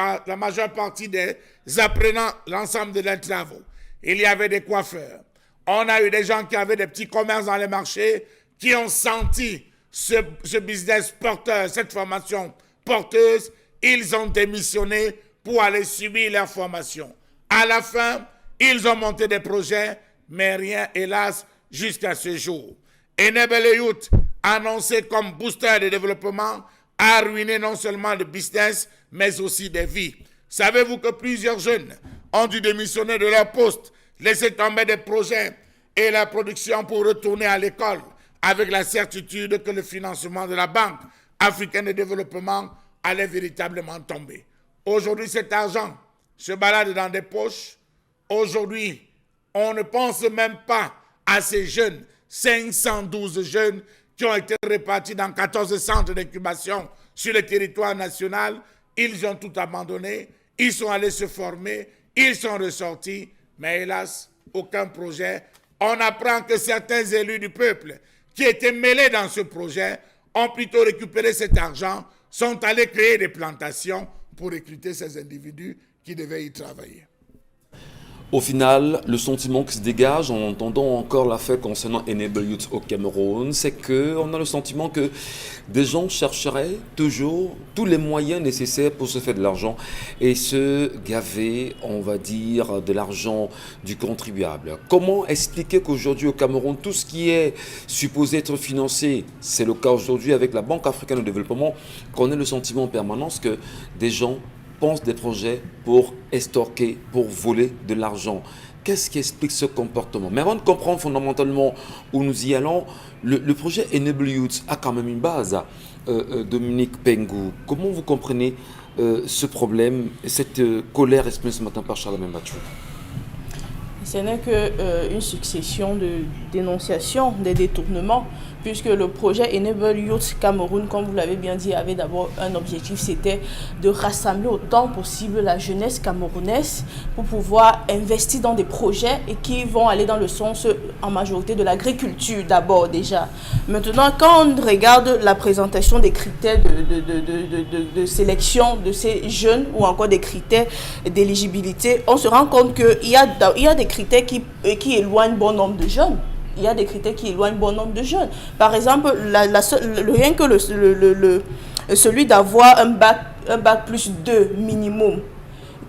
partie des apprenants, l'ensemble de leurs travaux. Il y avait des coiffeurs. On a eu des gens qui avaient des petits commerces dans les marchés, qui ont senti ce business porteur, cette formation porteuse. Ils ont démissionné pour aller subir leur formation. À la fin, ils ont monté des projets, mais rien, hélas, jusqu'à ce jour. Enable Youth, annoncé comme booster de développement, a ruiné non seulement le business, mais aussi des vies. Savez-vous que plusieurs jeunes ont dû démissionner de leur poste, laisser tomber des projets et la production pour retourner à l'école, avec la certitude que le financement de la Banque africaine de développement allait véritablement tomber. Aujourd'hui, cet argent se balade dans des poches. Aujourd'hui, on ne pense même pas à ces jeunes, 512 jeunes qui ont été répartis dans 14 centres d'incubation sur le territoire national. Ils ont tout abandonné, ils sont allés se former, ils sont ressortis, mais hélas, aucun projet. On apprend que certains élus du peuple qui étaient mêlés dans ce projet ont plutôt récupéré cet argent, sont allés créer des plantations pour recruter ces individus qui devaient y travailler. Au final, le sentiment qui se dégage en entendant encore l'affaire concernant Enable Youth au Cameroun, c'est qu'on a le sentiment que des gens chercheraient toujours tous les moyens nécessaires pour se faire de l'argent et se gaver, on va dire, de l'argent du contribuable. Comment expliquer qu'aujourd'hui au Cameroun, tout ce qui est supposé être financé, c'est le cas aujourd'hui avec la Banque africaine de développement, qu'on ait le sentiment en permanence que des gens pensent des projets pour estorquer, pour voler de l'argent. Qu'est-ce qui explique ce comportement? Mais avant de comprendre fondamentalement où nous y allons, le projet Enable Youth a quand même une base. Dominique Pengou, comment vous comprenez ce problème, cette colère exprimée ce matin par Charlemagne Batchou? Ce n'est qu'une succession de dénonciations, des détournements, puisque le projet Enable Youth Cameroun, comme vous l'avez bien dit, avait d'abord un objectif, c'était de rassembler autant possible la jeunesse camerounaise pour pouvoir investir dans des projets et qui vont aller dans le sens en majorité de l'agriculture d'abord déjà. Maintenant, quand on regarde la présentation des critères de sélection de ces jeunes ou encore des critères d'éligibilité, on se rend compte qu'il y a des critères qui éloignent bon nombre de jeunes. Il y a des critères qui éloignent bon nombre de jeunes. Par exemple, rien que celui d'avoir un bac plus 2 minimum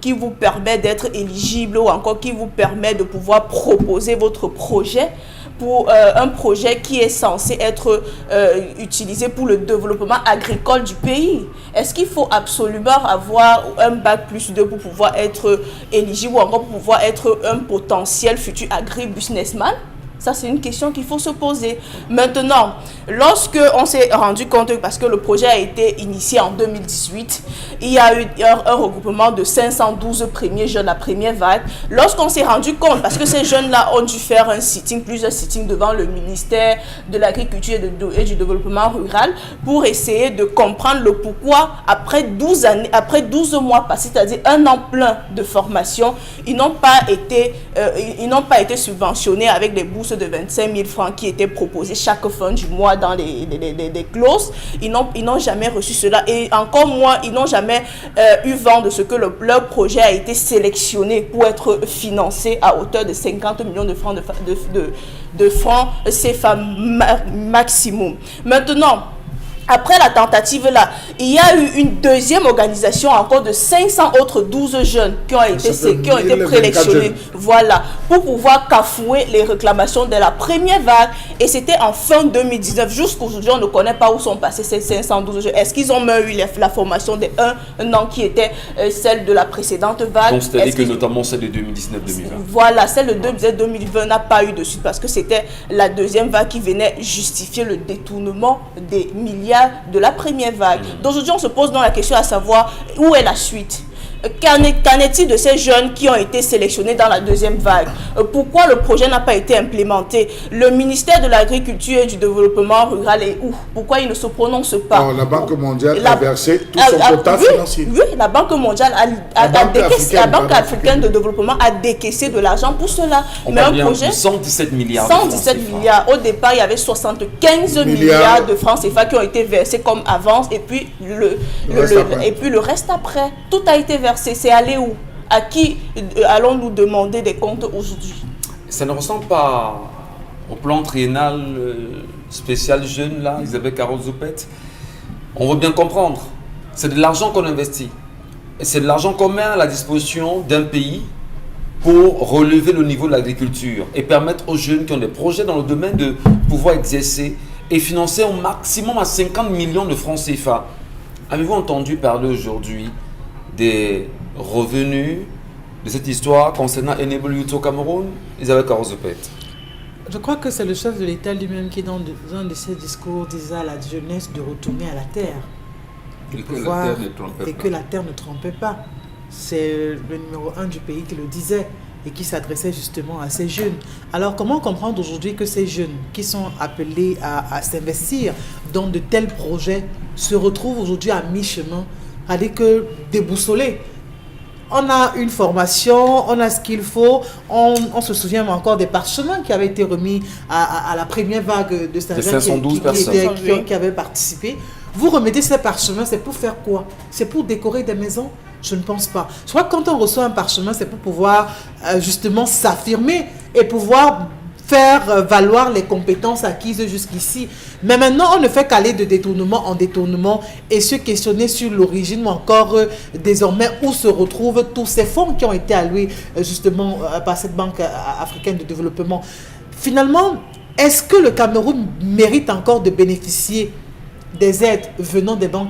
qui vous permet d'être éligible ou encore qui vous permet de pouvoir proposer votre projet pour un projet qui est censé être utilisé pour le développement agricole du pays. Est-ce qu'il faut absolument avoir un bac plus 2 pour pouvoir être éligible ou encore pour pouvoir être un potentiel futur agri-businessman? Ça, c'est une question qu'il faut se poser. Maintenant, lorsque on s'est rendu compte, parce que le projet a été initié en 2018, il y a eu un regroupement de 512 premiers jeunes, la première vague. Lorsqu'on s'est rendu compte, parce que ces jeunes-là ont dû faire plusieurs sittings devant le ministère de l'Agriculture et du Développement rural pour essayer de comprendre le pourquoi, après 12 mois passés, c'est-à-dire un an plein de formation, ils n'ont pas été subventionnés avec des bourses de 25 000 francs qui étaient proposées chaque fin du mois dans les clauses. Ils n'ont jamais reçu cela et encore moins, ils n'ont jamais eu vent de ce que leur projet a été sélectionné pour être financé à hauteur de 50 millions de francs de francs CFA maximum. Maintenant, après la tentative là, il y a eu une deuxième organisation encore de 500 autres 12 jeunes qui ont été présélectionnés, voilà, pour pouvoir cafouer les réclamations de la première vague. Et c'était en fin 2019. Jusqu'aujourd'hui, on ne connaît pas où sont passés ces 512 jeunes. Est-ce qu'ils ont même eu la formation de un an qui était celle de la précédente vague? Donc c'est-à-dire que notamment celle de 2019-2020. Voilà, celle de 2019-2020 n'a pas eu de suite parce que c'était la deuxième vague qui venait justifier le détournement des milliards de la première vague. Donc aujourd'hui, on se pose dans la question à savoir où est la suite. Qu'en est-il de ces jeunes qui ont été sélectionnés dans la deuxième vague? Pourquoi le projet n'a pas été implémenté? Le ministère de l'Agriculture et du Développement rural est où? Pourquoi il ne se prononce pas? Alors, la Banque mondiale a versé tout son quota financier. Oui, la Banque mondiale la Banque africaine de développement a décaissé de l'argent pour cela. Mais un projet 117 milliards. 117 milliards. Au départ, il y avait 75 milliards de francs CFA qui ont été versés comme avance et puis le reste après. Tout a été versé. C'est allé où? À qui allons-nous demander des comptes aujourd'hui? Ça ne ressemble pas au plan triennal spécial jeune, là, Isabelle Carole-Zoupet. On veut bien comprendre. C'est de l'argent qu'on investit. Et c'est de l'argent qu'on met à la disposition d'un pays pour relever le niveau de l'agriculture et permettre aux jeunes qui ont des projets dans le domaine de pouvoir exercer et financer au maximum à 50 millions de francs CFA. Avez-vous entendu parler aujourd'hui des revenus de cette histoire concernant Enable Youth au Cameroun, Isabelle Carole-Zoupet? Je crois que c'est le chef de l'État lui-même qui, dans un de ses discours, disait à la jeunesse de retourner à la terre. Et que la terre ne trompait pas. C'est le numéro 1 du pays qui le disait et qui s'adressait justement à ces jeunes. Alors comment comprendre aujourd'hui que ces jeunes qui sont appelés à s'investir dans de tels projets se retrouvent aujourd'hui à mi-chemin, c'est-à-dire que déboussolés? On a une formation, on a ce qu'il faut, on se souvient encore des parchemins qui avaient été remis à la première vague de stagiaires qui avaient participé. Vous remettez ces parchemins, c'est pour faire quoi? C'est pour décorer des maisons? Je ne pense pas. Je crois que quand on reçoit un parchemin, c'est pour pouvoir justement s'affirmer et pouvoir faire valoir les compétences acquises jusqu'ici. Mais maintenant, on ne fait qu'aller de détournement en détournement et se questionner sur l'origine ou encore désormais où se retrouvent tous ces fonds qui ont été alloués justement par cette Banque africaine de développement. Finalement, est-ce que le Cameroun mérite encore de bénéficier des aides venant des banques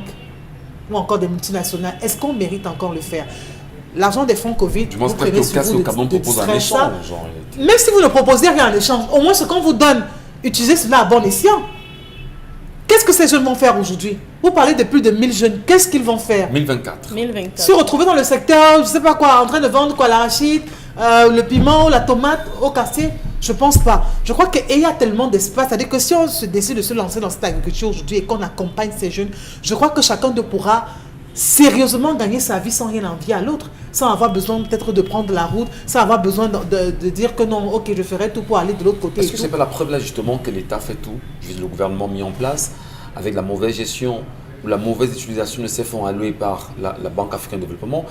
ou encore des multinationales? Est-ce qu'on mérite encore le faire? L'argent des fonds Covid, vous prenez sur vous de distraire ça. Même si vous ne proposez rien en échange, au moins ce qu'on vous donne, utilisez cela à bon escient. Qu'est-ce que ces jeunes vont faire aujourd'hui? Vous parlez de plus de 1000 jeunes, qu'est-ce qu'ils vont faire? 1024. Se retrouver dans le secteur, je ne sais pas quoi, en train de vendre quoi, l'arachide, le piment, la tomate au quartier? Je ne pense pas. Je crois qu'il y a tellement d'espace. C'est-à-dire que si on se décide de se lancer dans cette agriculture aujourd'hui et qu'on accompagne ces jeunes, je crois que chacun de pourra sérieusement gagner sa vie sans rien envier à l'autre, sans avoir besoin peut-être de prendre la route, sans avoir besoin de dire que non, ok, je ferai tout pour aller de l'autre côté. Est-ce que ce n'est pas la preuve là justement que l'État fait tout, le gouvernement mis en place, avec la mauvaise gestion ou la mauvaise utilisation de ces fonds alloués par la Banque africaine de développement?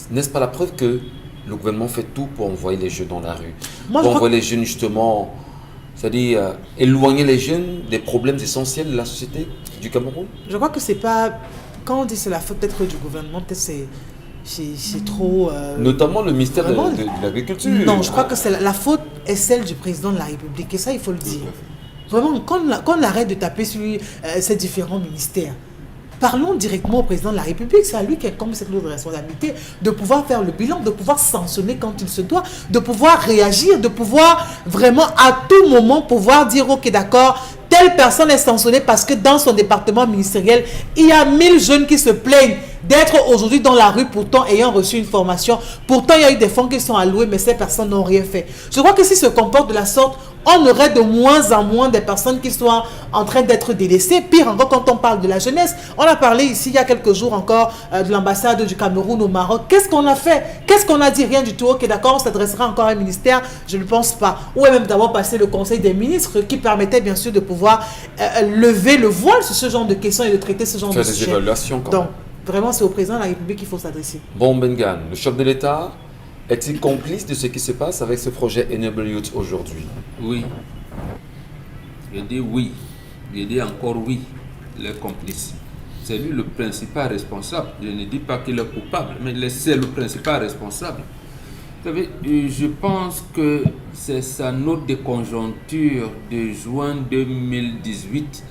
N'est-ce pas la preuve que le gouvernement fait tout pour envoyer les jeunes dans la rue, pour envoyer les jeunes justement, c'est-à-dire éloigner les jeunes des problèmes essentiels de la société du Cameroun? Je crois que c'est pas... Quand on dit c'est la faute peut-être du gouvernement, peut-être c'est trop... Notamment le ministère de l'Agriculture. Non, je crois que la faute est celle du président de la République. Et ça, il faut le dire. Vraiment, qu'on arrête de taper sur ces différents ministères. Parlons directement au président de la République. C'est à lui qui incombe cette lourde responsabilité de pouvoir faire le bilan, de pouvoir sanctionner quand il se doit, de pouvoir réagir, de pouvoir vraiment à tout moment pouvoir dire ok d'accord, telle personne est sanctionnée parce que dans son département ministériel, il y a 1000 jeunes qui se plaignent d'être aujourd'hui dans la rue, pourtant ayant reçu une formation. Pourtant, il y a eu des fonds qui sont alloués, mais ces personnes n'ont rien fait. Je crois que si se comporte de la sorte, on aurait de moins en moins des personnes qui sont en train d'être délaissées. Pire encore, quand on parle de la jeunesse. On a parlé ici, il y a quelques jours encore, de l'ambassade du Cameroun au Maroc. Qu'est-ce qu'on a fait? Qu'est-ce qu'on a dit? Rien du tout. Ok, d'accord, on s'adressera encore à un ministère? Je ne pense pas. Ou même d'avoir passé le conseil des ministres qui permettait bien sûr de pouvoir lever le voile sur ce genre de questions et de traiter ce genre de sujets. Faire des évaluations quand même. Donc, vraiment, c'est au président de la République qu'il faut s'adresser. Bon, Bengan, le chef de l'État est-il complice de ce qui se passe avec ce projet Enable Youth aujourd'hui? Oui. Je dis oui. Je dis encore oui. Il est complice. C'est lui le principal responsable. Je ne dis pas qu'il est coupable, mais c'est le principal responsable. Vous savez, je pense que c'est sa note de conjoncture de juin 2018.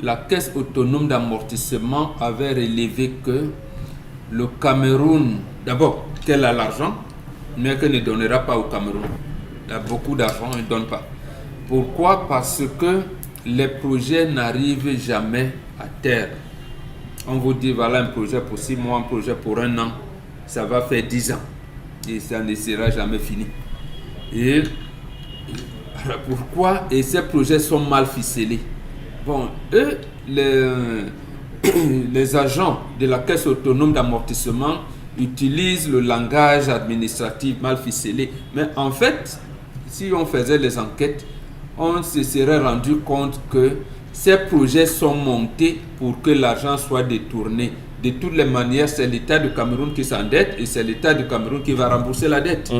La Caisse autonome d'amortissement avait relevé que le Cameroun, d'abord, qu'elle a l'argent, mais qu'elle ne donnera pas au Cameroun. Il y a beaucoup d'argent, elle ne donne pas. Pourquoi? Parce que les projets n'arrivent jamais à terre. On vous dit, voilà un projet pour 6 mois, un projet pour 1 an. ça va faire 10 ans. Et ça ne sera jamais fini. Et alors pourquoi? Et ces projets sont mal ficelés. Bon, eux, les agents de la Caisse autonome d'amortissement utilisent le langage administratif mal ficelé. Mais en fait, si on faisait les enquêtes, on se serait rendu compte que ces projets sont montés pour que l'argent soit détourné. De toutes les manières, c'est l'État du Cameroun qui s'endette et c'est l'État du Cameroun qui va rembourser la dette.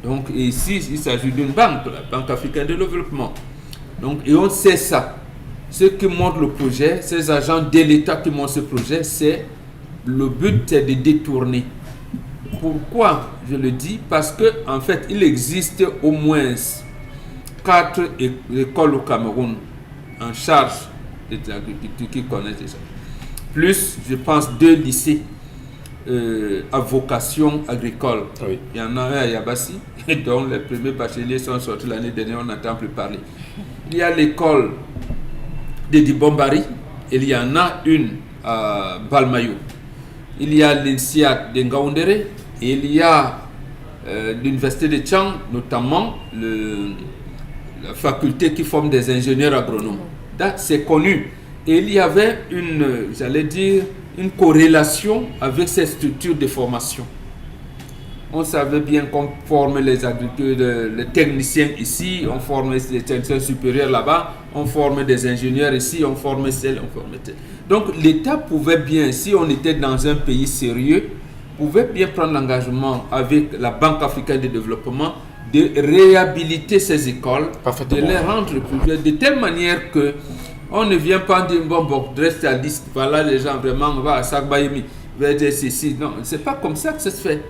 Donc ici, il s'agit d'une banque, la Banque africaine de développement. Donc, et on sait ça. Ceux qui montent le projet, ces agents de l'État qui montent ce projet, le but c'est de détourner. Pourquoi je le dis? Parce qu'en fait, il existe au moins 4 écoles au Cameroun en charge de l'agriculture qui connaissent déjà. Plus, je pense, 2 lycées à vocation agricole. Oui. Il y en a un à Yabassi, dont les premiers bacheliers sont sortis l'année dernière, on n'entend plus parler. Il y a l'école de Dibombari, il y en a une à Balmayo. Il y a l'INSEAD de Ngaoundéré, et il y a l'université de Tchang, notamment la faculté qui forme des ingénieurs agronomes. C'est connu. Et il y avait une corrélation avec ces structures de formation. On savait bien qu'on formait les agriculteurs, les techniciens ici, on formait les techniciens supérieurs là-bas, on formait des ingénieurs ici, on formait celles, on formait telles. Donc l'État pouvait bien, si on était dans un pays sérieux, pouvait bien prendre l'engagement avec la Banque africaine de développement de réhabiliter ces écoles, de les rendre publiques, de telle manière que on ne vient pas dire bon, reste à 10, voilà les gens vraiment, on va à Sakbaïmi, va dire ceci. Non, c'est pas comme ça que ça se fait.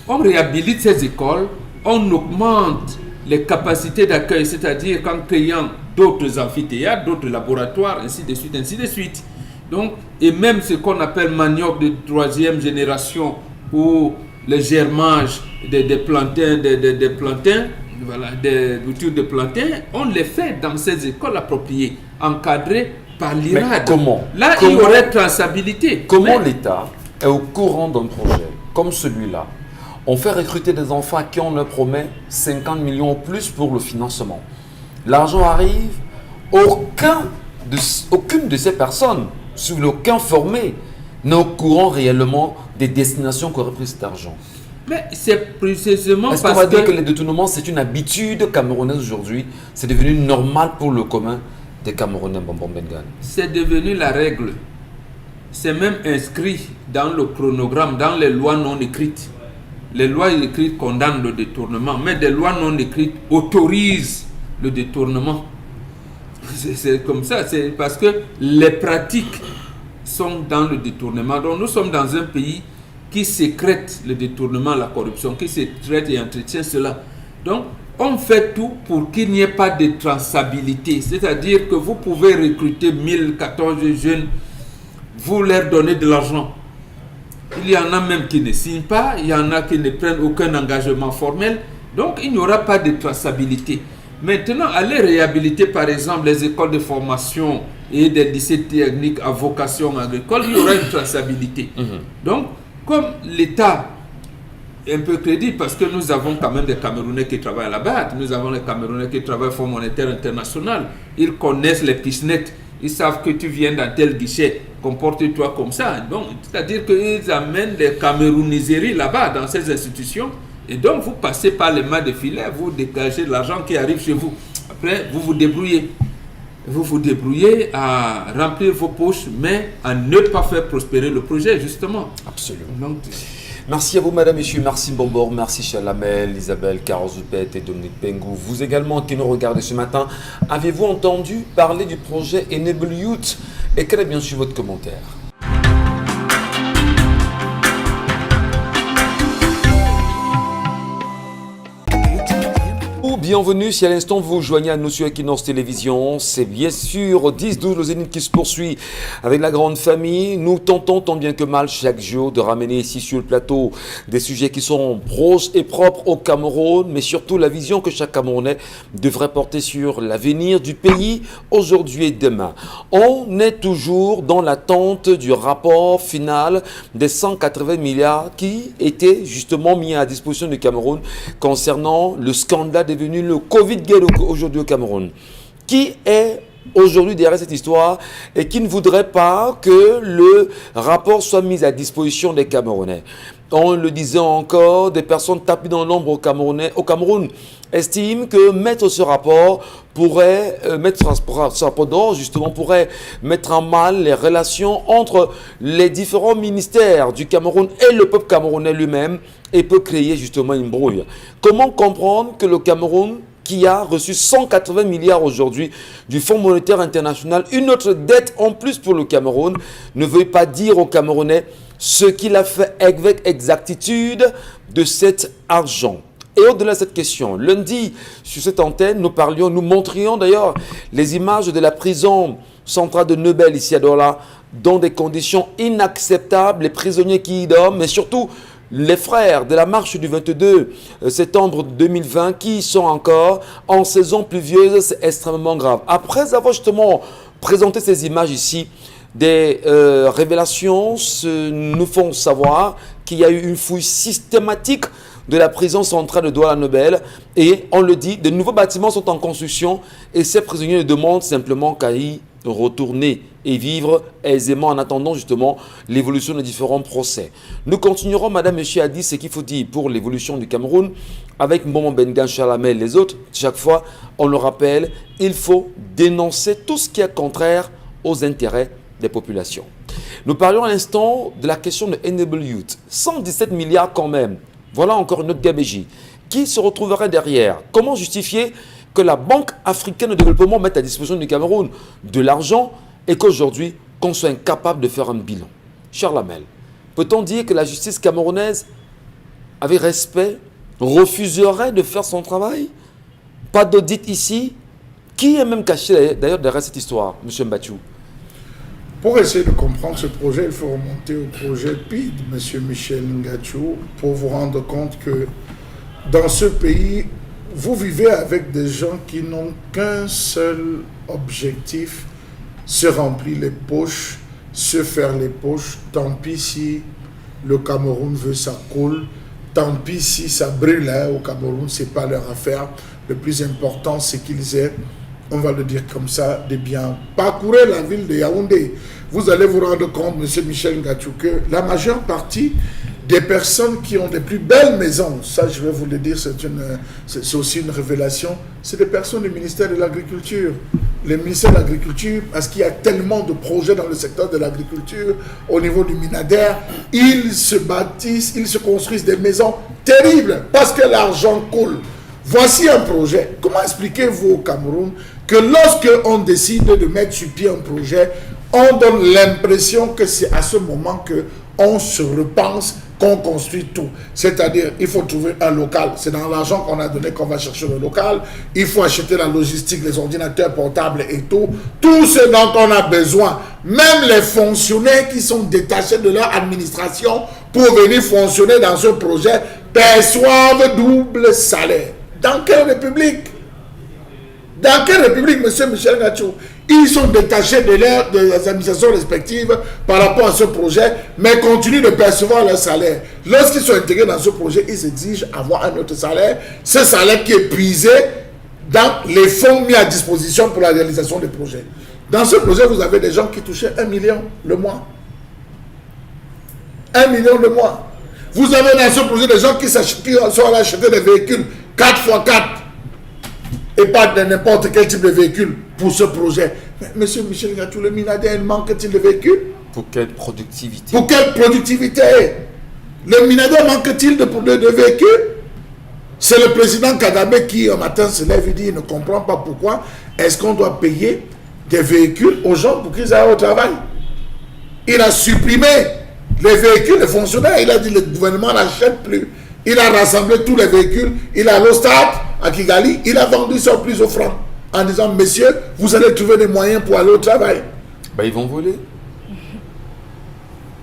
On réhabilite ces écoles, on augmente les capacités d'accueil, c'est-à-dire qu'en créant d'autres amphithéâtres, d'autres laboratoires, ainsi de suite, ainsi de suite. Donc, et même ce qu'on appelle manioc de 3e génération ou le germage des plantains, des plantains, voilà, des boutures de plantains, on les fait dans ces écoles appropriées, encadrées par l'IRAD. Mais comment? Là, il y aurait traçabilité. Comment l'État est au courant d'un projet comme celui-là? On fait recruter des enfants à qui on leur promet 50 millions ou plus pour le financement. L'argent arrive, aucune de ces personnes, aucun formé, n'est au courant réellement des destinations qu'aurait pris cet argent. Mais c'est précisément Est-ce parce qu'on va dire que les détournements, c'est une habitude camerounaise aujourd'hui? C'est devenu normal pour le commun des Camerounais, Bonbon Bengan. C'est devenu la règle. C'est même inscrit dans le chronogramme, dans les lois non écrites. Les lois écrites condamnent le détournement, mais des lois non écrites autorisent le détournement. C'est comme ça, c'est parce que les pratiques sont dans le détournement. Donc nous sommes dans un pays qui sécrète le détournement, la corruption, qui sécrète et entretient cela. Donc on fait tout pour qu'il n'y ait pas de traçabilité. C'est-à-dire que vous pouvez recruter 1014 jeunes, vous leur donnez de l'argent. Il y en a même qui ne signent pas, il y en a qui ne prennent aucun engagement formel. Donc il n'y aura pas de traçabilité. Maintenant, aller réhabiliter par exemple les écoles de formation et des lycées techniques à vocation agricole, il y aura une traçabilité. Donc, comme l'État est un peu crédible, parce que nous avons quand même des Camerounais qui travaillent là-bas, nous avons les Camerounais qui travaillent au Fonds monétaire international, ils connaissent les piscinettes, ils savent que tu viens dans tel guichet, comporte-toi comme ça. Donc, c'est-à-dire qu'ils amènent les camerouniseries là-bas, dans ces institutions. Et donc, vous passez par les mains de filet, vous dégagez l'argent qui arrive chez vous. Après, vous vous débrouillez. Vous vous débrouillez à remplir vos poches, mais à ne pas faire prospérer le projet, justement. Absolument. Donc, merci à vous, madame, messieurs. Merci, Bombor. Merci, Chalamel, Isabelle, Carozoupet et Dominique Pengou. Vous également qui nous regardez ce matin, avez-vous entendu parler du projet Enable Youth? Et quel est bien sûr votre commentaire? bienvenue. Si à l'instant vous vous joignez à nous sur Equinox Télévision, c'est bien sûr 10-12 le Zénith qui se poursuit avec la grande famille. Nous tentons tant bien que mal chaque jour de ramener ici sur le plateau des sujets qui sont proches et propres au Cameroun, mais surtout la vision que chaque Camerounais devrait porter sur l'avenir du pays aujourd'hui et demain. On est toujours dans l'attente du rapport final des 180 milliards qui étaient justement mis à disposition du Cameroun concernant le scandale devenu le Covid-Gate aujourd'hui au Cameroun. Qui est aujourd'hui derrière cette histoire et qui ne voudrait pas que le rapport soit mis à disposition des Camerounais? On le disait encore, des personnes tapées dans l'ombre au Cameroun estiment que mettre ce rapport pourrait mettre en mal les relations entre les différents ministères du Cameroun et le peuple camerounais lui-même et peut créer justement une brouille. Comment comprendre que le Cameroun, qui a reçu 180 milliards aujourd'hui du Fonds monétaire international, une autre dette en plus pour le Cameroun, ne veuille pas dire aux Camerounais ce qu'il a fait avec exactitude de cet argent? Et au-delà de cette question, lundi, sur cette antenne, nous montrions d'ailleurs les images de la prison centrale de Nebel ici à Douala, dans des conditions inacceptables, les prisonniers qui y dorment, mais surtout les frères de la marche du 22 septembre 2020 qui sont encore en saison pluvieuse. C'est extrêmement grave. Après avoir justement présenté ces images ici, des révélations nous font savoir qu'il y a eu une fouille systématique de la prison centrale de Douala-Nebel et on le dit, de nouveaux bâtiments sont en construction et ces prisonniers ne demandent simplement qu'à y retourner et vivre aisément en attendant justement l'évolution des différents procès. Nous continuerons, madame, monsieur, a dit ce qu'il faut dire pour l'évolution du Cameroun avec Mboma Bengan, Chalamel et les autres. Chaque fois, on le rappelle, il faut dénoncer tout ce qui est contraire aux intérêts des populations. Nous parlions à l'instant de la question de Enable Youth. 117 milliards quand même. Voilà encore une autre gabégie. Qui se retrouverait derrière? Comment justifier que la Banque africaine de développement mette à disposition du Cameroun de l'argent et qu'aujourd'hui, qu'on soit incapable de faire un bilan? Charles Hamel, peut-on dire que la justice camerounaise, avec respect, refuserait de faire son travail? Pas d'audit ici? Qui est même caché d'ailleurs derrière cette histoire, M. Mbachou? Pour essayer de comprendre ce projet, il faut remonter au projet PID, M. Michel Ngachou, pour vous rendre compte que dans ce pays, vous vivez avec des gens qui n'ont qu'un seul objectif, se remplir les poches, se faire les poches. Tant pis si le Cameroun veut ça coule, tant pis si ça brûle au Cameroun, ce n'est pas leur affaire. Le plus important, c'est qu'ils aient, on va le dire comme ça, des biens. Parcourez la ville de Yaoundé. Vous allez vous rendre compte, M. Michel Ngachou, que la majeure partie des personnes qui ont des plus belles maisons, ça je vais vous le dire, c'est aussi une révélation, c'est des personnes du ministère de l'Agriculture. Le ministère de l'Agriculture, parce qu'il y a tellement de projets dans le secteur de l'agriculture, au niveau du Minader, ils se bâtissent, ils se construisent des maisons terribles, parce que l'argent coule. Voici un projet. Comment expliquez-vous au Cameroun que lorsque on décide de mettre sur pied un projet, on donne l'impression que c'est à ce moment qu'on se repense, qu'on construit tout. C'est-à-dire, il faut trouver un local. C'est dans l'argent qu'on a donné qu'on va chercher le local. Il faut acheter la logistique, les ordinateurs portables et tout. Tout ce dont on a besoin. Même les fonctionnaires qui sont détachés de leur administration pour venir fonctionner dans ce projet perçoivent double salaire. Dans quelle république? Dans quelle république, M. Michel Ngachou? Ils sont détachés de leurs administrations respectives par rapport à ce projet, mais continuent de percevoir leur salaire. Lorsqu'ils sont intégrés dans ce projet, ils exigent avoir un autre salaire. Ce salaire qui est puisé dans les fonds mis à disposition pour la réalisation des projets. Dans ce projet, vous avez des gens qui touchaient 1 million le mois. 1 million le mois. Vous avez dans ce projet des gens qui sont allés acheter des véhicules 4x4 et pas de n'importe quel type de véhicule pour ce projet. Mais monsieur Michel Ngachou, le Minader manque-t-il de véhicules? Pour quelle productivité? Pour quelle productivité? Le Minader manque-t-il de véhicules? C'est le président Kagame qui, un matin, se lève et dit, il ne comprend pas pourquoi est-ce qu'on doit payer des véhicules aux gens pour qu'ils aillent au travail. Il a supprimé les véhicules, les fonctionnaires. Il a dit, le gouvernement n'achète plus. Il a rassemblé tous les véhicules. Il a le stade. à Kigali, il a vendu ça au plus offrant en disant, messieurs, vous allez trouver des moyens pour aller au travail. Ben, ils vont voler.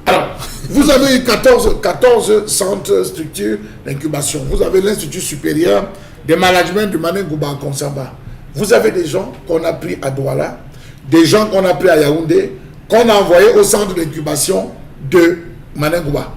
Alors, vous avez 14 centres, structures d'incubation. Vous avez l'Institut supérieur de management du Mané Ngouba en Konsamba. Vous avez des gens qu'on a pris à Douala, des gens qu'on a pris à Yaoundé, qu'on a envoyés au centre d'incubation de Mané Ngouba.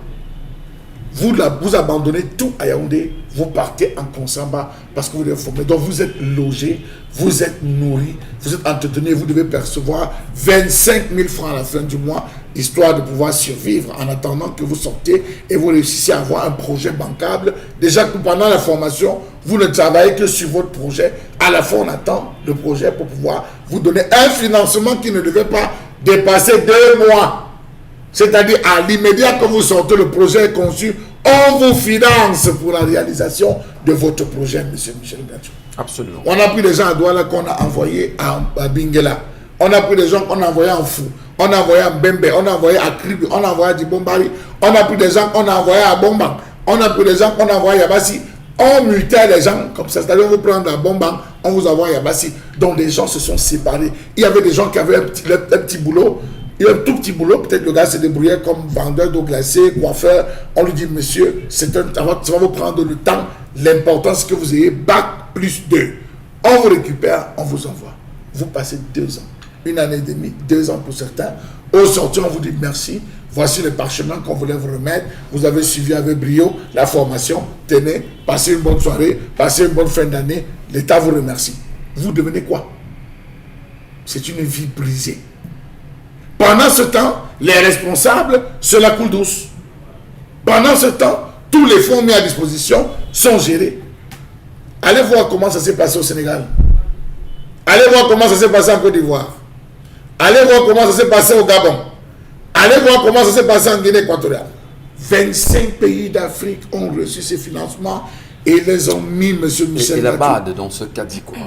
Vous abandonnez tout à Yaoundé, vous partez en Konsamba parce que vous devez former. Donc vous êtes logé, vous êtes nourri, vous êtes entretenu, vous devez percevoir 25 000 francs à la fin du mois, histoire de pouvoir survivre en attendant que vous sortiez et vous réussissiez à avoir un projet bancable. Déjà que pendant la formation, vous ne travaillez que sur votre projet. À la fin, on attend le projet pour pouvoir vous donner un financement qui ne devait pas dépasser 2 mois. C'est-à-dire, à l'immédiat, quand vous sortez, le projet est conçu, on vous finance pour la réalisation de votre projet, M. Michel Ngacho. Absolument. On a pris des gens à Douala qu'on a envoyés à Bingela. On a pris des gens qu'on a envoyés en Fou. On a envoyé à Bembe. On a envoyé à Kribi. On a envoyé à Dibombari. On a pris des gens qu'on a envoyés à Bombang. On a pris des gens qu'on a envoyés à Bassi. On mutait les gens comme ça. C'est-à-dire, on vous prend à Bombang, on vous envoie à Bassi. Donc, les gens se sont séparés. Il y avait des gens qui avaient un petit boulot. Il y a un tout petit boulot, peut-être le gars se débrouillait comme vendeur d'eau glacée, coiffeur. On lui dit, monsieur, ça va vous prendre le temps. L'important, c'est que vous ayez bac plus 2. On vous récupère, on vous envoie. Vous passez 2 ans, 1 année et demie, 2 ans pour certains. Au sortir, on vous dit merci. Voici le parchemin qu'on voulait vous remettre. Vous avez suivi avec brio la formation. Tenez, passez une bonne soirée, passez une bonne fin d'année. L'État vous remercie. Vous devenez quoi? C'est une vie brisée. Pendant ce temps, les responsables se la coulent douce. Pendant ce temps, tous les fonds mis à disposition sont gérés. Allez voir comment ça s'est passé au Sénégal. Allez voir comment ça s'est passé en Côte d'Ivoire. Allez voir comment ça s'est passé au Gabon. Allez voir comment ça s'est passé en Guinée équatoriale. 25 pays d'Afrique ont reçu ces financements et les ont mis, M. Michel. Et la BAD, dans ce cas, dit quoi?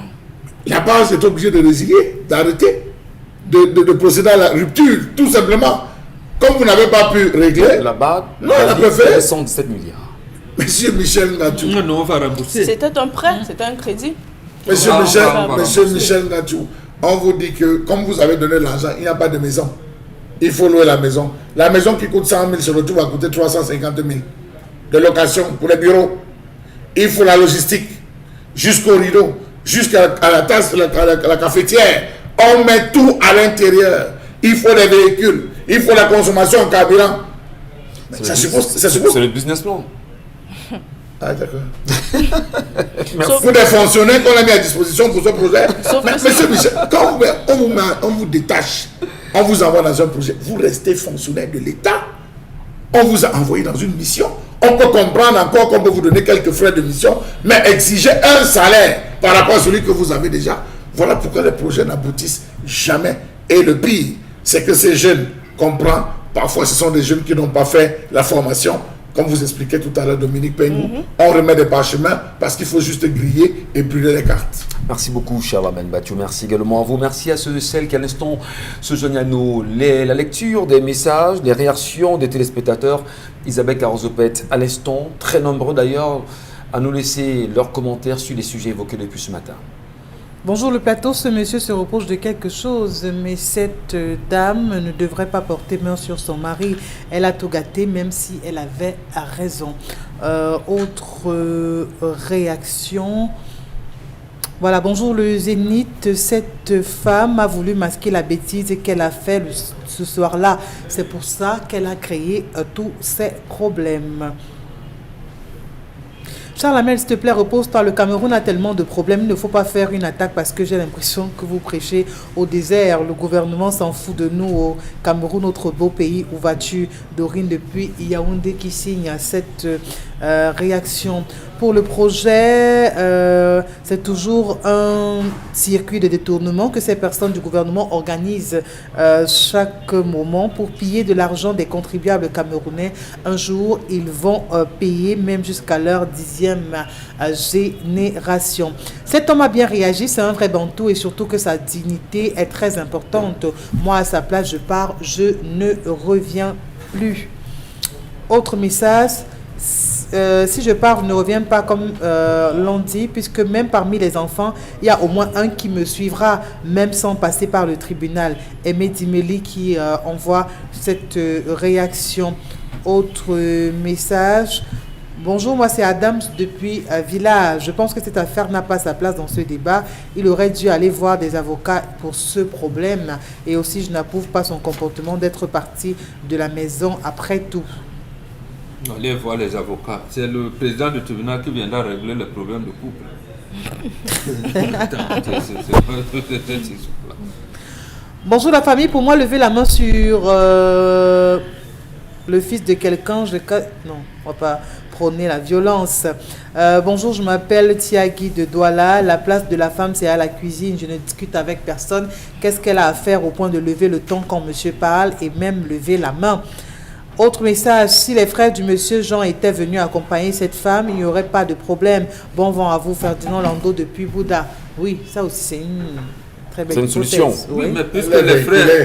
La BAD est obligée de résilier, d'arrêter. De procéder à la rupture, tout simplement. Comme vous n'avez pas pu régler, la BAD, non, elle a préféré 117 milliards. Monsieur Michel Ngatou. Non, on va rembourser. C'était un prêt, c'était un crédit. Monsieur Michel Ngatou, on vous dit que comme vous avez donné l'argent, il n'y a pas de maison. Il faut louer la maison. La maison qui coûte 100 000 se retrouve à coûter 350 000 de location pour les bureaux. Il faut la logistique jusqu'au rideau, jusqu'à la tasse, la cafetière. On met tout à l'intérieur. Il faut les véhicules. Il faut la consommation en carburant. C'est le business plan. Ah, d'accord. Pour des fonctionnaires qu'on a mis à disposition pour ce projet. Mais, monsieur Michel, quand on vous détache, on vous envoie dans un projet, vous restez fonctionnaire de l'État. On vous a envoyé dans une mission. On peut comprendre encore qu'on peut vous donner quelques frais de mission, mais exiger un salaire par rapport à celui que vous avez déjà. Voilà pourquoi les projets n'aboutissent jamais. Et le pire, c'est que ces jeunes comprennent, parfois ce sont des jeunes qui n'ont pas fait la formation. Comme vous expliquait tout à l'heure Dominique Pengou, on remet des parchemins parce qu'il faut juste griller et brûler les cartes. Merci beaucoup, cher Lamen Batiou. Merci également à vous. Merci à ceux et celles qui, à l'instant, se joignent à nous. La lecture des messages, les réactions des téléspectateurs. Isabelle Carozopet, à l'instant, très nombreux d'ailleurs, à nous laisser leurs commentaires sur les sujets évoqués depuis ce matin. Bonjour le plateau, ce monsieur se reproche de quelque chose, mais cette dame ne devrait pas porter main sur son mari. Elle a tout gâté, même si elle avait raison. Autre réaction. Voilà, bonjour le Zénith. Cette femme a voulu masquer la bêtise qu'elle a fait ce soir-là. C'est pour ça qu'elle a créé tous ces problèmes. Charles Amel, s'il te plaît, repose-toi. Le Cameroun a tellement de problèmes. Il ne faut pas faire une attaque parce que j'ai l'impression que vous prêchez au désert. Le gouvernement s'en fout de nous au Cameroun, notre beau pays. Où vas-tu, Dorine, depuis Yaoundé qui signe cette réaction. Pour le projet, c'est toujours un circuit de détournement que ces personnes du gouvernement organisent chaque moment pour piller de l'argent des contribuables camerounais. Un jour, ils vont payer même jusqu'à leur 10e génération. Cet homme a bien réagi, c'est un vrai bantou et surtout que sa dignité est très importante. Moi, à sa place, je pars, je ne reviens plus. Autre message. si je pars, je ne reviens pas comme l'on dit, puisque même parmi les enfants, il y a au moins un qui me suivra, même sans passer par le tribunal. Aimé Dimeli qui envoie cette réaction. Autre message. Bonjour, moi c'est Adams depuis Village. Je pense que cette affaire n'a pas sa place dans ce débat. Il aurait dû aller voir des avocats pour ce problème. Et aussi, je n'approuve pas son comportement d'être parti de la maison après tout. Allez voir les avocats. C'est le président du tribunal qui viendra régler le problème de couple. Bonjour la famille. Pour moi, lever la main sur le fils de quelqu'un, non, on va pas prôner la violence. Bonjour, je m'appelle Tiagui de Douala. La place de la femme, c'est à la cuisine. Je ne discute avec personne. Qu'est-ce qu'elle a à faire au point de lever le ton quand monsieur parle et même lever la main? Autre message, si les frères du monsieur Jean étaient venus accompagner cette femme, il n'y aurait pas de problème. Bon vent à vous, Ferdinand Lando depuis Bouddha. Oui, ça aussi, c'est une très belle solution. Oui, mais puisque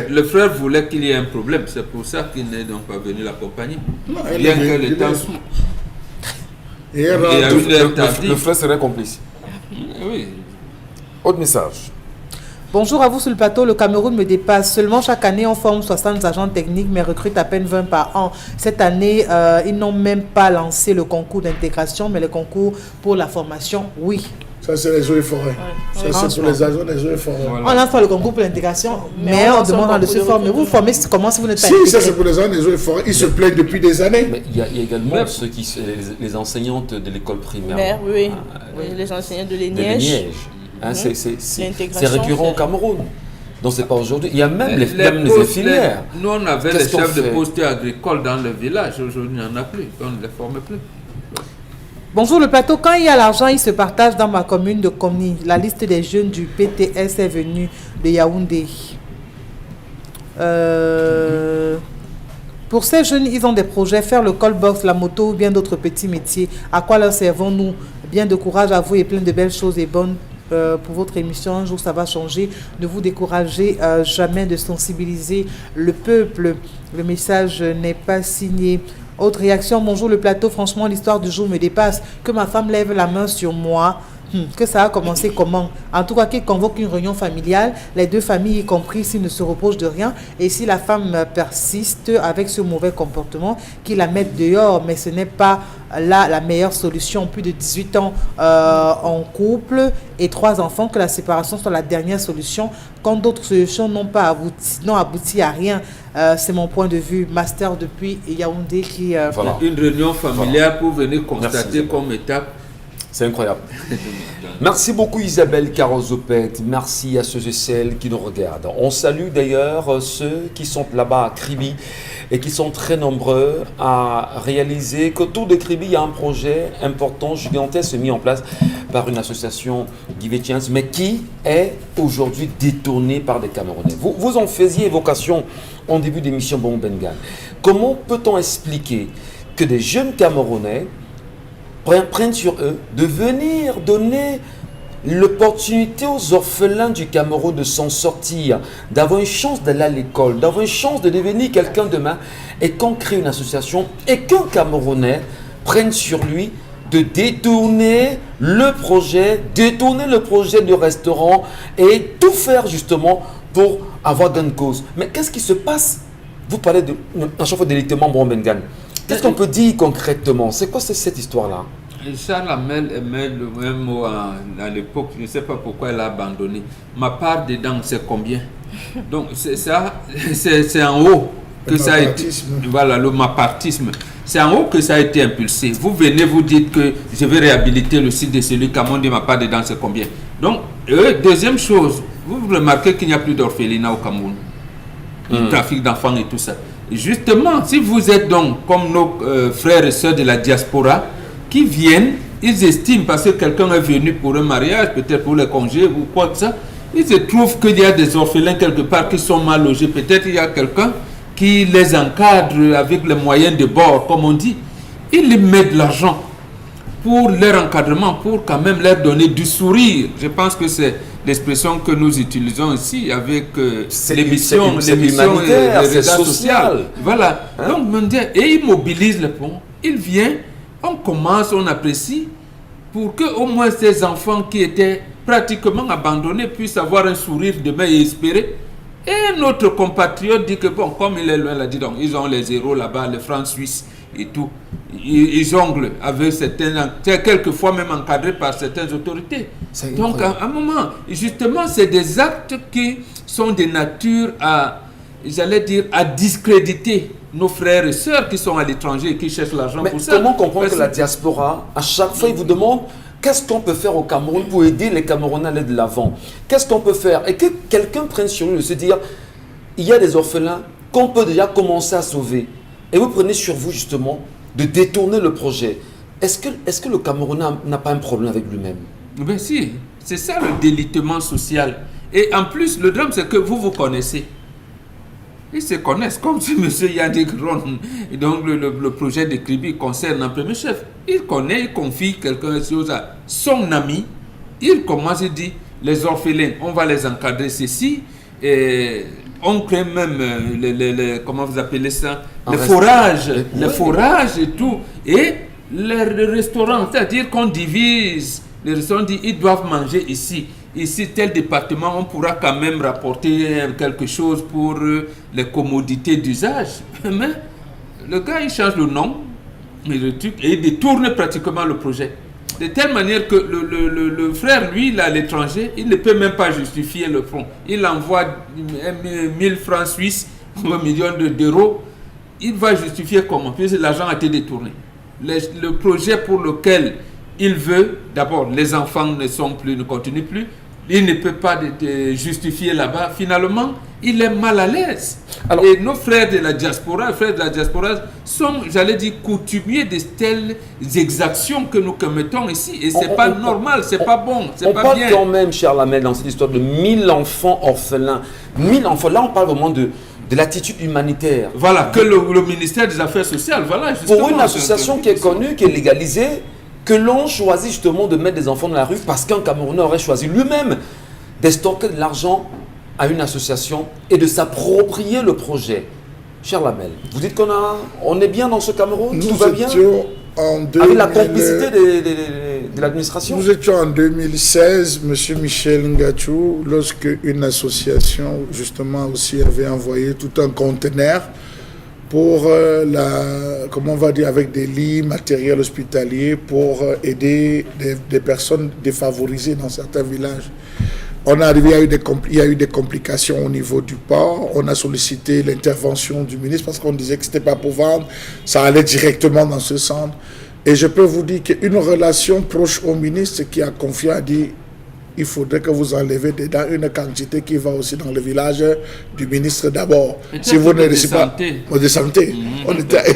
le frère voulait qu'il y ait un problème, c'est pour ça qu'il n'est donc pas venu l'accompagner. Bien que le temps... Le frère serait complice. Oui. Autre message. Bonjour à vous sur le plateau. Le Cameroun me dépasse. Seulement chaque année, on forme 60 agents techniques, mais recrute à peine 20 par an. Cette année, ils n'ont même pas lancé le concours d'intégration, mais le concours pour la formation, oui. Ça, c'est les eaux et forêts. Ça, c'est pour les agents des eaux et forêts. Voilà. On lance pas le concours pour l'intégration, mais on demande de se former. Vous formez comment si vous n'êtes pas intégré? Si, ça, c'est pour les agents des eaux et forêts. Ils se plaignent depuis des années. Mais il y a également ceux qui, les enseignantes de l'école primaire. Oui. Les enseignants de l'ENIEJ. C'est récurrent au Cameroun. Donc c'est pas aujourd'hui. Il y a même les infirmières. Nous, on avait les chefs de poste agricoles dans le village. Aujourd'hui, il n'y en a plus. On ne les forme plus. Bonjour le plateau, quand il y a l'argent, il se partage dans ma commune de Komni. La liste des jeunes du PTS est venue de Yaoundé. Pour ces jeunes, ils ont des projets, faire le call-box, la moto ou bien d'autres petits métiers. À quoi leur servons-nous? Bien de courage à vous et plein de belles choses et bonnes pour votre émission. Un jour, ça va changer. Ne vous découragez jamais de sensibiliser le peuple. Le message n'est pas signé. Autre réaction, bonjour le plateau, franchement l'histoire du jour me dépasse, que ma femme lève la main sur moi, que ça a commencé comment? En tout cas, qu'il convoque une réunion familiale, les deux familles y compris, s'ils ne se reprochent de rien, et si la femme persiste avec ce mauvais comportement, qu'il la mette dehors, mais ce n'est pas là la meilleure solution. Plus de 18 ans en couple et 3 enfants, que la séparation soit la dernière solution, quand d'autres solutions n'ont abouti à rien. C'est mon point de vue. Master depuis Yaoundé qui... Voilà. Une réunion familiale pour venir constater comme étape. C'est incroyable. Merci beaucoup Isabelle Carozopet. Merci à ceux et celles qui nous regardent. On salue d'ailleurs ceux qui sont là-bas à Kribi et qui sont très nombreux à réaliser qu'autour de Kribi, il y a un projet important, gigantesque, mis en place par une association Give a Chance, mais qui est aujourd'hui détourné par des Camerounais. Vous en faisiez évocation en début d'émission Bon Bengal. Comment peut-on expliquer que des jeunes Camerounais prennent sur eux de venir donner l'opportunité aux orphelins du Cameroun de s'en sortir, d'avoir une chance d'aller à l'école, d'avoir une chance de devenir quelqu'un demain, et qu'on crée une association et qu'un Camerounais prenne sur lui de détourner le projet du restaurant et tout faire justement pour avoir gain de cause. Mais qu'est-ce qui se passe? Vous parlez d'un chauffeur d'élitement Brombengan. Qu'est-ce qu'on peut dire concrètement? C'est quoi cette histoire-là? Charles Hamel aimait le même mot à l'époque, je ne sais pas pourquoi elle a abandonné. Ma part dedans, c'est combien? Donc c'est en haut que ça a été. Voilà, le mapartisme. C'est en haut que ça a été impulsé. Vous venez, vous dites que je vais réhabiliter le site de celui qui a dit ma part dedans, c'est combien? Donc, deuxième chose, vous remarquez qu'il n'y a plus d'orphelinat au Cameroun. Le trafic d'enfants et tout ça. Et justement, si vous êtes donc comme nos frères et sœurs de la diaspora qui viennent, ils estiment parce que quelqu'un est venu pour un mariage, peut-être pour les congés ou quoi que ça, ils se trouvent qu'il y a des orphelins quelque part qui sont mal logés. Peut-être il y a quelqu'un qui les encadre avec les moyens de bord, comme on dit. Ils les mettent de l'argent pour leur encadrement, pour quand même leur donner du sourire. Je pense que c'est l'expression que nous utilisons ici avec l'émission humanitaire, et les c'est social. Voilà. Hein? Donc, et ils mobilisent le pont. Ils viennent, on commence, on apprécie, pour que au moins ces enfants qui étaient pratiquement abandonnés puissent avoir un sourire demain et espérer. Et notre compatriote dit que, bon, comme il est loin, là, dit donc, ils ont les héros là-bas, les francs suisses et tout. Ils jonglent avec certains, quelquefois même encadrés par certaines autorités. Donc, à un moment, justement, c'est des actes qui sont de nature à, j'allais dire, à discréditer nos frères et sœurs qui sont à l'étranger et qui cherchent l'argent pour ça. Comment comprendre que la diaspora, à chaque fois, ils vous demandent qu'est-ce qu'on peut faire au Cameroun pour aider les Camerounais à aller de l'avant? Qu'est-ce qu'on peut faire? Et que quelqu'un prenne sur lui de se dire, il y a des orphelins qu'on peut déjà commencer à sauver. Et vous prenez sur vous, justement, de détourner le projet. Est-ce que le Camerounais n'a pas un problème avec lui-même? Ben si, c'est ça le délitement social. Et en plus, le drame, c'est que vous connaissez. Ils se connaissent, comme si M. Yannick Ron, donc le projet de Kribi concerne un premier chef. Il connaît, il confie quelque chose à son ami. Il commence et dit, les orphelins, on va les encadrer ceci. Et on crée même, comment vous appelez ça, les forages et tout. Et les restaurants, c'est-à-dire qu'on divise, les restaurants disent, ils doivent manger ici. Ici, tel département, on pourra quand même rapporter quelque chose pour les commodités d'usage. Mais le gars, il change le nom et il détourne pratiquement le projet. De telle manière que le frère, lui, il est à l'étranger, il ne peut même pas justifier le fonds. Il envoie 1000 francs suisses, 1 million d'euros. Il va justifier comment? Puisque l'argent a été détourné. Le projet pour lequel il veut, d'abord, les enfants ne continuent plus. Il ne peut pas justifier là-bas. Finalement, il est mal à l'aise. Et nos frères de la diaspora, sont, j'allais dire, coutumiers de telles exactions que nous commettons ici. Et c'est pas normal, c'est pas bon, c'est pas bien. On parle quand même, cher Lamel, dans cette histoire de 1000 enfants orphelins. 1000 enfants, là on parle vraiment de l'attitude humanitaire. Voilà, que le ministère des Affaires sociales, voilà. Pour une association qui est connue, qui est légalisée, que l'on choisit justement de mettre des enfants dans la rue parce qu'un Camerounais aurait choisi lui-même d'extorquer de l'argent à une association et de s'approprier le projet. Cher Lamel, vous dites qu'on est bien dans ce Cameroun? Tout va bien? Avec la complicité de l'administration? Nous étions en 2016, M. Michel Ngachou, lorsque une association justement aussi avait envoyé tout un conteneur pour comment on va dire, avec des lits, matériel hospitalier, pour aider des personnes défavorisées dans certains villages. On est arrivé, il y a eu des complications au niveau du port. On a sollicité l'intervention du ministre parce qu'on disait que ce n'était pas pour vendre. Ça allait directement dans ce centre. Et je peux vous dire qu'une relation proche au ministre qui a confié a dit il faudrait que vous enlevez dedans une quantité qui va aussi dans le village du ministre d'abord. Si vous ne laissez pas de santé,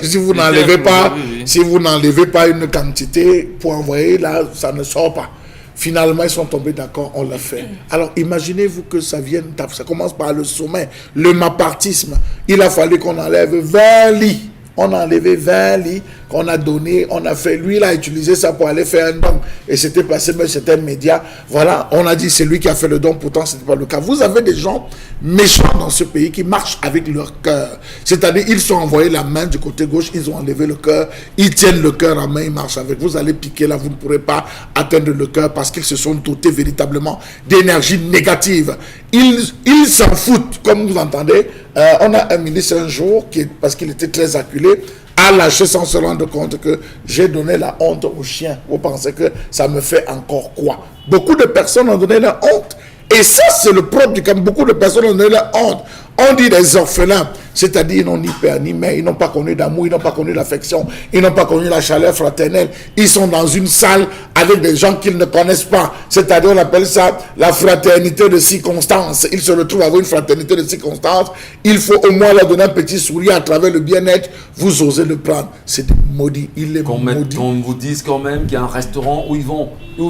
si vous n'enlevez pas une quantité pour envoyer là, ça ne sort pas. Finalement, ils sont tombés d'accord, on l'a fait. Alors, imaginez-vous que ça vienne, ça commence par le sommet, le mapartisme. Il a fallu qu'on enlève 20 lits. On a enlevé 20 lits qu'on a donné, on a fait, lui il a utilisé ça pour aller faire un don. Et c'était passé, mais c'était un média. Voilà, on a dit c'est lui qui a fait le don, pourtant ce n'était pas le cas. Vous avez des gens méchants dans ce pays qui marchent avec leur cœur. C'est-à-dire, ils sont envoyés la main du côté gauche, ils ont enlevé le cœur, ils tiennent le cœur en main, ils marchent avec. Vous allez piquer là, vous ne pourrez pas atteindre le cœur parce qu'ils se sont dotés véritablement d'énergie négative. Ils s'en foutent, comme vous entendez. On a un ministre un jour, parce qu'il était très acculé, a lâché sans se rendre compte que j'ai donné la honte aux chiens. Vous pensez que ça me fait encore quoi? Beaucoup de personnes ont donné la honte. Et ça, c'est le propre du Cameroun. Beaucoup de personnes ont donné la honte. On dit des orphelins, c'est-à-dire ils n'ont ni père ni mère, ils n'ont pas connu d'amour, ils n'ont pas connu l'affection, ils n'ont pas connu la chaleur fraternelle. Ils sont dans une salle avec des gens qu'ils ne connaissent pas. C'est-à-dire, on appelle ça la fraternité de circonstance. Ils se retrouvent avec une fraternité de circonstance. Il faut au moins leur donner un petit sourire à travers le bien-être. Vous osez le prendre. C'est maudit. Il est maudit. Qu'on vous dise quand même qu'il y a un restaurant où ils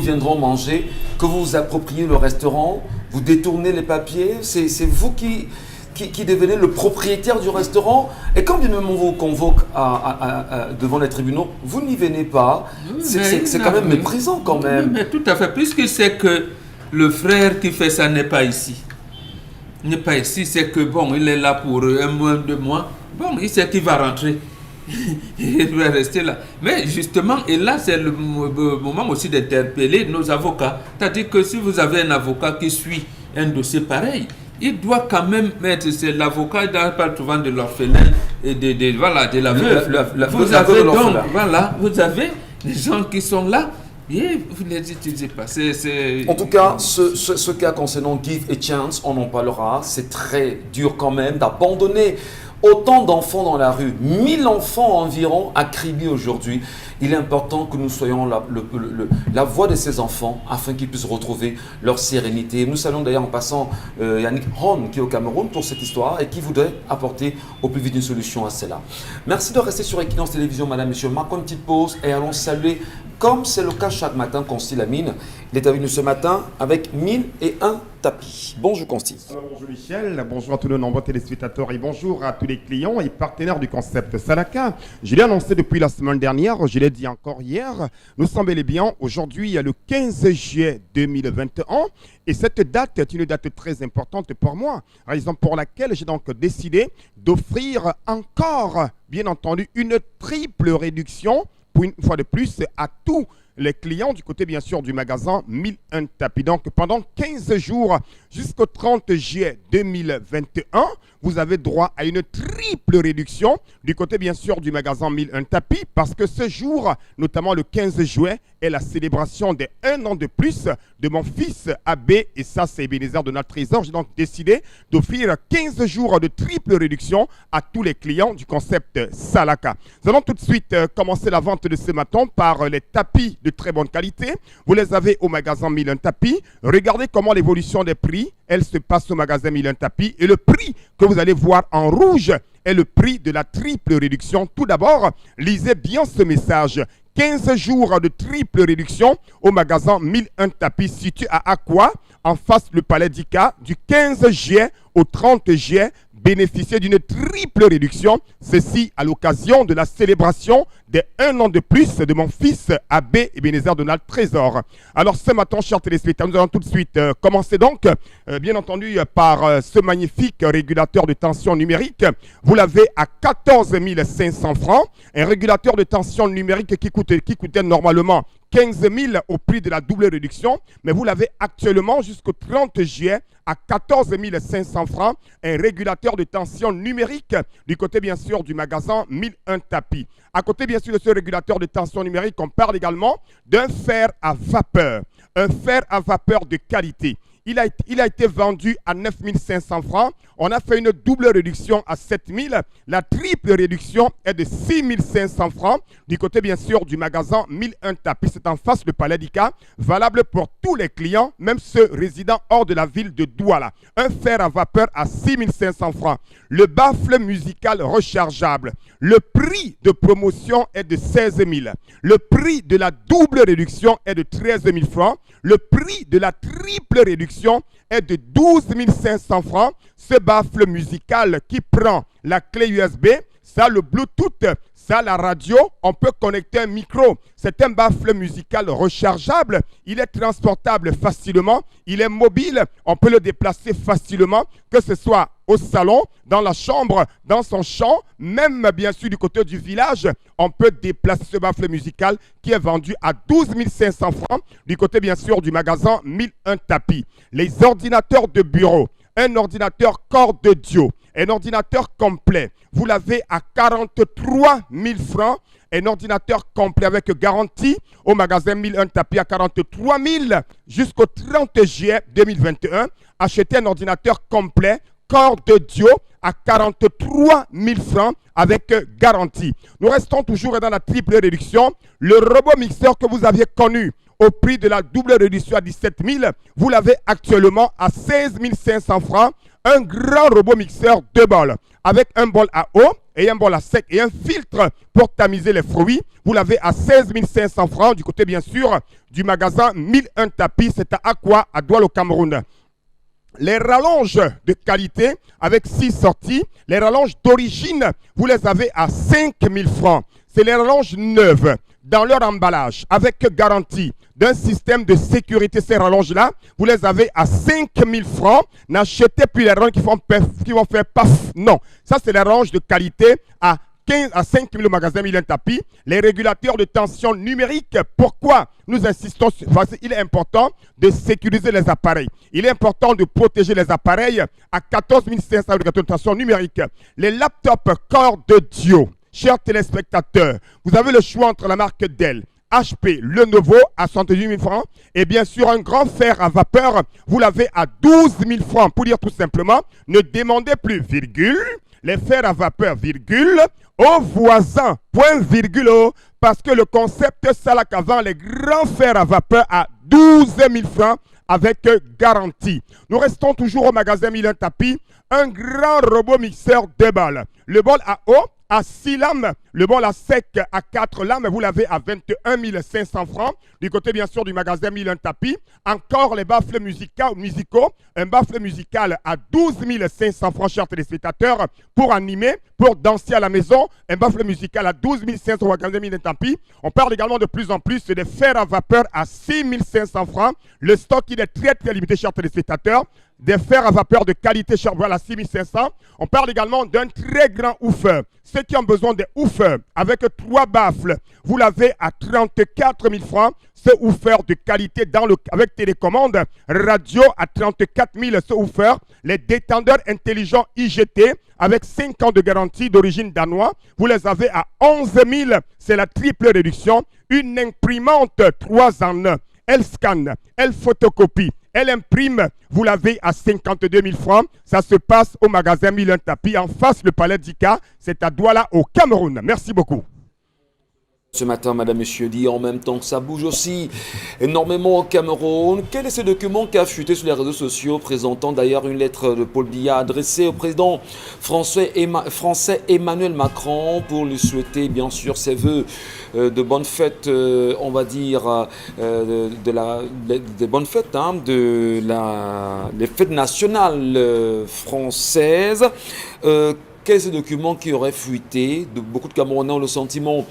viendront manger, que vous vous appropriez le restaurant, vous détournez les papiers, c'est vous qui devenez le propriétaire du restaurant, et quand bien même on vous convoque devant les tribunaux, vous n'y venez pas. C'est quand même méprisant quand même. Mais tout à fait, puisque c'est que le frère qui fait ça n'est pas ici. Il n'est pas ici, c'est que bon, il est là pour un mois, 2 mois. Bon, il sait qu'il va rentrer. il doit rester là. Mais justement, et là, c'est le moment aussi d'interpeller nos avocats. C'est-à-dire que si vous avez un avocat qui suit un dossier pareil, il doit quand même mettre, c'est l'avocat, il ne parle souvent de l'orphelin et de la veuve. Vous avez donc, vous avez des gens qui sont là. Et vous ne les utilisez pas. En tout cas, ce cas concernant Give a Chance, on en parlera. C'est très dur quand même d'abandonner autant d'enfants dans la rue. 1000 enfants environ à Kribi aujourd'hui. Il est important que nous soyons la voix de ces enfants afin qu'ils puissent retrouver leur sérénité. Nous saluons d'ailleurs en passant Yannick Hon qui est au Cameroun pour cette histoire et qui voudrait apporter au plus vite une solution à cela. Merci de rester sur Equinox Télévision, madame, monsieur. Marquons une petite pause et allons saluer, comme c'est le cas chaque matin, Consti Lamine. Il est avec nous ce matin avec 1001 tapis. Bonjour Consti. Bonjour Michel, bonjour à tous nos nombreux téléspectateurs et bonjour à tous les clients et partenaires du concept Salaka. Je l'ai annoncé depuis la semaine dernière, je l'ai dit encore hier. Nous sommes bel et bien aujourd'hui le 15 juillet 2021 et cette date est une date très importante pour moi, raison pour laquelle j'ai donc décidé d'offrir encore, bien entendu, une triple réduction pour une fois de plus à tous les clients du côté bien sûr du magasin 1001 tapis. Donc pendant 15 jours jusqu'au 30 juillet 2021, vous avez droit à une triple réduction du côté bien sûr du magasin 1001 tapis parce que ce jour, notamment le 15 juillet, est la célébration des 1 an de plus de mon fils Abbé et ça c'est Ebenezer de notre trésor. J'ai donc décidé d'offrir 15 jours de triple réduction à tous les clients du concept Salaka. Nous allons tout de suite commencer la vente de ce matin par les tapis de très bonne qualité. Vous les avez au magasin 1001 tapis. Regardez comment l'évolution des prix, elle se passe au magasin 1001 tapis et le prix que vous allez voir en rouge est le prix de la triple réduction. Tout d'abord, lisez bien ce message. 15 jours de triple réduction au magasin 1001 tapis situé à Aqua, en face le palais d'Ika, du 15 juillet au 30 juillet. Bénéficier d'une triple réduction, ceci à l'occasion de la célébration des 1 an de plus de mon fils Abbé Ebenezer Donald Trésor. Alors ce matin, chers téléspectateurs, nous allons tout de suite commencer donc, bien entendu, par ce magnifique régulateur de tension numérique. Vous l'avez à 14 500 francs, un régulateur de tension numérique qui coûtait normalement 15 000 au prix de la double réduction, mais vous l'avez actuellement jusqu'au 30 juillet à 14 500 francs, un régulateur de tension numérique du côté bien sûr du magasin 1001 tapis. À côté bien sûr de ce régulateur de tension numérique, on parle également d'un fer à vapeur, un fer à vapeur de qualité. Il a été vendu à 9 500 francs. On a fait une double réduction à 7 000. La triple réduction est de 6 500 francs. Du côté, bien sûr, du magasin 1001 tapis. C'est en face du Palais d'Ika. Valable pour tous les clients, même ceux résidant hors de la ville de Douala. Un fer à vapeur à 6 500 francs. Le baffle musical rechargeable. Le prix de promotion est de 16 000. Le prix de la double réduction est de 13 000 francs. Le prix de la triple réduction est de 12 500 francs. Ce baffle musical qui prend la clé USB, ça le Bluetooth, ça la radio, on peut connecter un micro. C'est un baffle musical rechargeable. Il est transportable facilement. Il est mobile. On peut le déplacer facilement, que ce soit au salon, dans la chambre, dans son champ, même bien sûr du côté du village. On peut déplacer ce baffle musical qui est vendu à 12 500 francs du côté bien sûr du magasin 1001 tapis. Les ordinateurs de bureau, un ordinateur corps de Dio, un ordinateur complet. Vous l'avez à 43 000 francs. Un ordinateur complet avec garantie au magasin 1001 tapis à 43 000 jusqu'au 30 juillet 2021. Achetez un ordinateur complet corps de Dio à 43 000 francs avec garantie. Nous restons toujours dans la triple réduction. Le robot mixeur que vous aviez connu au prix de la double réduction à 17 000, vous l'avez actuellement à 16 500 francs. Un grand robot mixeur 2 bols avec un bol à eau et un bol à sec et un filtre pour tamiser les fruits. Vous l'avez à 16 500 francs du côté bien sûr du magasin 1001 tapis. C'est à Aqua, à Douala au Cameroun. Les rallonges de qualité avec 6 sorties, les rallonges d'origine, vous les avez à 5 000 francs. C'est les rallonges neuves dans leur emballage avec garantie d'un système de sécurité. Ces rallonges-là, vous les avez à 5 000 francs. N'achetez plus les rallonges qui vont faire paf. Non, ça c'est les rallonges de qualité à à 5 000 au magasin Milan Tapi. Les régulateurs de tension numérique, pourquoi nous insistons sur... Il est important de sécuriser les appareils. Il est important de protéger les appareils à 14 500 régulateurs de tension numérique. Les laptops Core de Dio, chers téléspectateurs, vous avez le choix entre la marque Dell, HP, Lenovo à 78 000 francs et bien sûr un grand fer à vapeur, vous l'avez à 12 000 francs. Pour dire tout simplement, ne demandez plus virgule, les fers à vapeur virgule, aux voisins, point virgule, parce que le concept Salaka vend les grands fers à vapeur à 12 000 francs avec garantie. Nous restons toujours au magasin Milan Tapi, un grand robot mixeur 2 balles. Le bol à eau à 6 lames, le bol à sec à 4 lames, vous l'avez à 21 500 francs. Du côté bien sûr du magasin Milan Tapi, encore les baffles musicaux, un baffle musical à 12 500 francs, chers téléspectateurs, pour animer, pour danser à la maison, un baffle musical à 12 500 au magasin Milan Tapi. On parle également de plus en plus des fers à vapeur à 6 500 francs. Le stock, il est très très limité, chers téléspectateurs. Des fers à vapeur de qualité, voilà, 6500. On parle également d'un très grand woofer. Ceux qui ont besoin des woofers avec 3 baffles, vous l'avez à 34 000 francs. Ce woofer de qualité avec télécommande, radio à 34 000 ce woofer. Les détendeurs intelligents IGT avec 5 ans de garantie d'origine danoise, vous les avez à 11 000. C'est la triple réduction. Une imprimante 3 en 1. Elle scanne, elle photocopie, elle imprime, vous l'avez à 52 000 francs. Ça se passe au magasin Milan Tapi, en face le palais d'Ika. C'est à Douala, au Cameroun. Merci beaucoup. Ce matin, madame, monsieur, dit en même temps que ça bouge aussi énormément au Cameroun. Quel est ce document qui a fuité sur les réseaux sociaux, présentant d'ailleurs une lettre de Paul Biya adressée au président français Emmanuel Macron pour lui souhaiter bien sûr ses voeux de bonnes fêtes, on va dire, des bonnes fêtes, des fêtes nationales françaises. Quel est ce document qui aurait fuité? Beaucoup de Camerounais ont le sentiment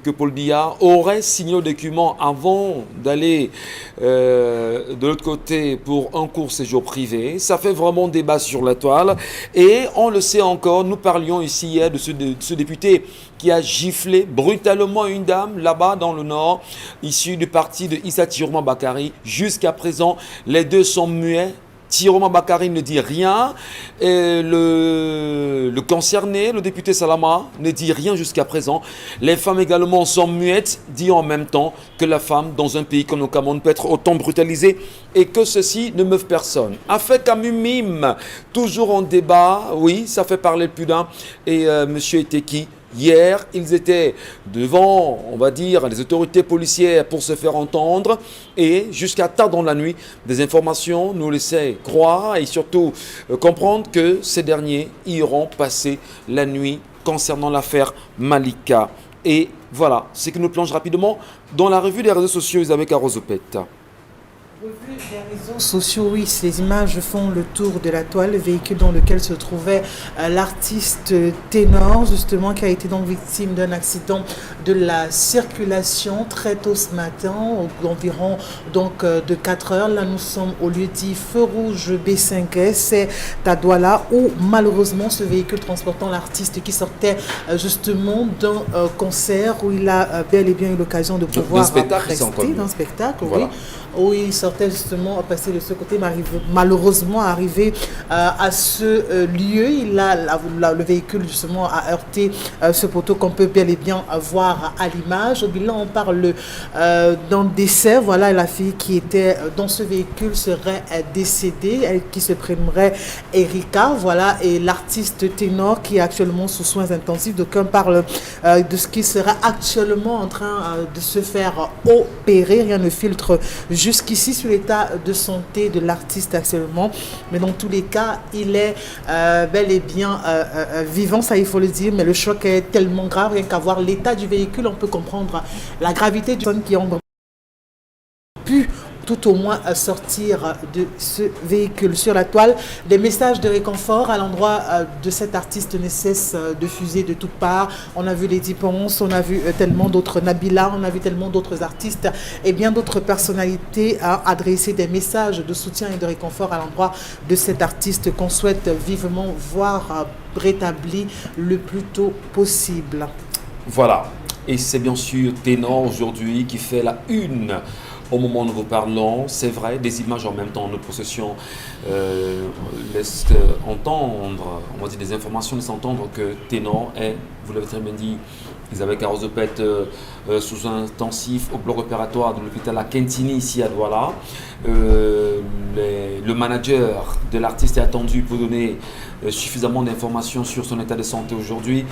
que Paul Biya aurait signé le document avant d'aller de l'autre côté pour un court séjour privé. Ça fait vraiment débat sur la toile. Et on le sait encore, nous parlions ici hier de ce député qui a giflé brutalement une dame là-bas dans le nord, issue du parti de Issa Tiroma Bakari. Jusqu'à présent, les deux sont muets. Tiroma Bakari ne dit rien, et le concerné, le député Salama, ne dit rien jusqu'à présent. Les femmes également sont muettes, dit en même temps que la femme dans un pays comme le Cameroun peut être autant brutalisée et que ceci ne meuvent personne. Affaire Kamumim, toujours en débat, oui, ça fait parler plus d'un, et monsieur Eteki. Hier, ils étaient devant, on va dire, les autorités policières pour se faire entendre et jusqu'à tard dans la nuit, des informations nous laissaient croire et surtout comprendre que ces derniers iront passer la nuit concernant l'affaire Malika. Et voilà, ce qui nous plonge rapidement dans la revue des réseaux sociaux avec Arosopet. Revue des réseaux sociaux, oui, ces images font le tour de la toile, le véhicule dans lequel se trouvait l'artiste ténor, justement, qui a été donc victime d'un accident de la circulation très tôt ce matin, environ donc de 4 heures. Là, nous sommes au lieu dit Feu Rouge B5S, c'est à Douala, où malheureusement ce véhicule transportant l'artiste qui sortait justement d'un concert où il a bel et bien eu l'occasion de pouvoir prester d'un spectacle, voilà. Oui. Où il sortait justement passer de ce côté, mais malheureusement arrivé à ce lieu, le véhicule justement a heurté ce poteau qu'on peut bel et bien voir à l'image. Au bilan, on parle d'un décès. Voilà, la fille qui était dans ce véhicule serait décédée, elle qui se prénommerait Erika. Voilà, et l'artiste ténor qui est actuellement sous soins intensifs. D'aucuns parlent de ce qui serait actuellement en train de se faire opérer. Rien ne filtre jusqu'ici sur l'état de santé de l'artiste actuellement, mais dans tous les cas, il est bel et bien vivant, ça il faut le dire, mais le choc est tellement grave, rien qu'à voir l'état du véhicule, on peut comprendre la gravité du personnes qui ont pu tout au moins sortir de ce véhicule. Sur la toile, des messages de réconfort à l'endroit de cet artiste ne cessent de fuser de toutes parts. On a vu Lady Ponce, on a vu tellement d'autres, Nabila, on a vu tellement d'autres artistes et bien d'autres personnalités adresser des messages de soutien et de réconfort à l'endroit de cet artiste qu'on souhaite vivement voir rétabli le plus tôt possible. Voilà. Et c'est bien sûr Ténor aujourd'hui qui fait la une au moment où nous vous parlons. C'est vrai, des images en même temps en notre possession laissent entendre, on va dire des informations laissent entendre que Ténor est, vous l'avez très bien dit, Isabelle Carozopette sous intensif au bloc opératoire de l'hôpital à Kentini ici à Douala. Le manager de l'artiste est attendu pour donner suffisamment d'informations sur son état de santé aujourd'hui.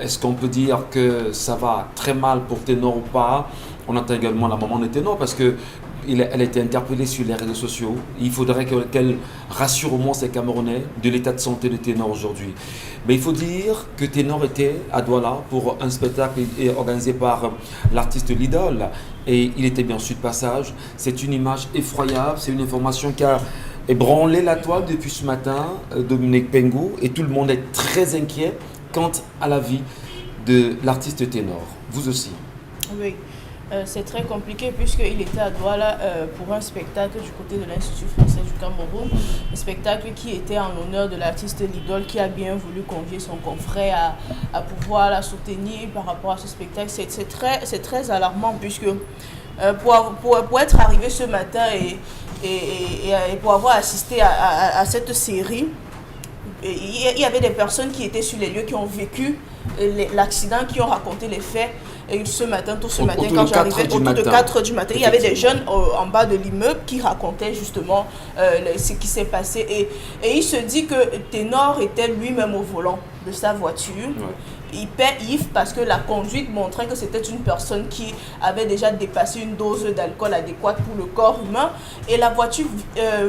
Est-ce qu'on peut dire que ça va très mal pour Ténor ou pas? On attend également la maman de Ténor parce que elle a été interpellée sur les réseaux sociaux. Il faudrait qu'elle rassure au moins ses Camerounais de l'état de santé de Ténor aujourd'hui. Mais il faut dire que Ténor était à Douala pour un spectacle organisé par l'artiste Lidl. Et il était bien sûr de passage. C'est une image effroyable. C'est une information qui a ébranlé la toile depuis ce matin, Dominique Pengou. Et tout le monde est très inquiet quant à la vie de l'artiste Ténor. Vous aussi. Oui. C'est très compliqué puisqu'il était à Douala pour un spectacle du côté de l'Institut français du Cameroun, un spectacle qui était en l'honneur de l'artiste Lidl qui a bien voulu convier son confrère à pouvoir la soutenir par rapport à ce spectacle. C'est très alarmant puisque pour être arrivé ce matin et pour avoir assisté à cette série, il y avait des personnes qui étaient sur les lieux, qui ont vécu l'accident, qui ont raconté les faits. Et ce matin, quand j'arrivais, autour de 4 h du matin, il y avait des jeunes en bas de l'immeuble qui racontaient justement ce qui s'est passé. Et il se dit que Ténor était lui-même au volant de sa voiture. Ouais. Hyper ivre parce que la conduite montrait que c'était une personne qui avait déjà dépassé une dose d'alcool adéquate pour le corps humain. Et la voiture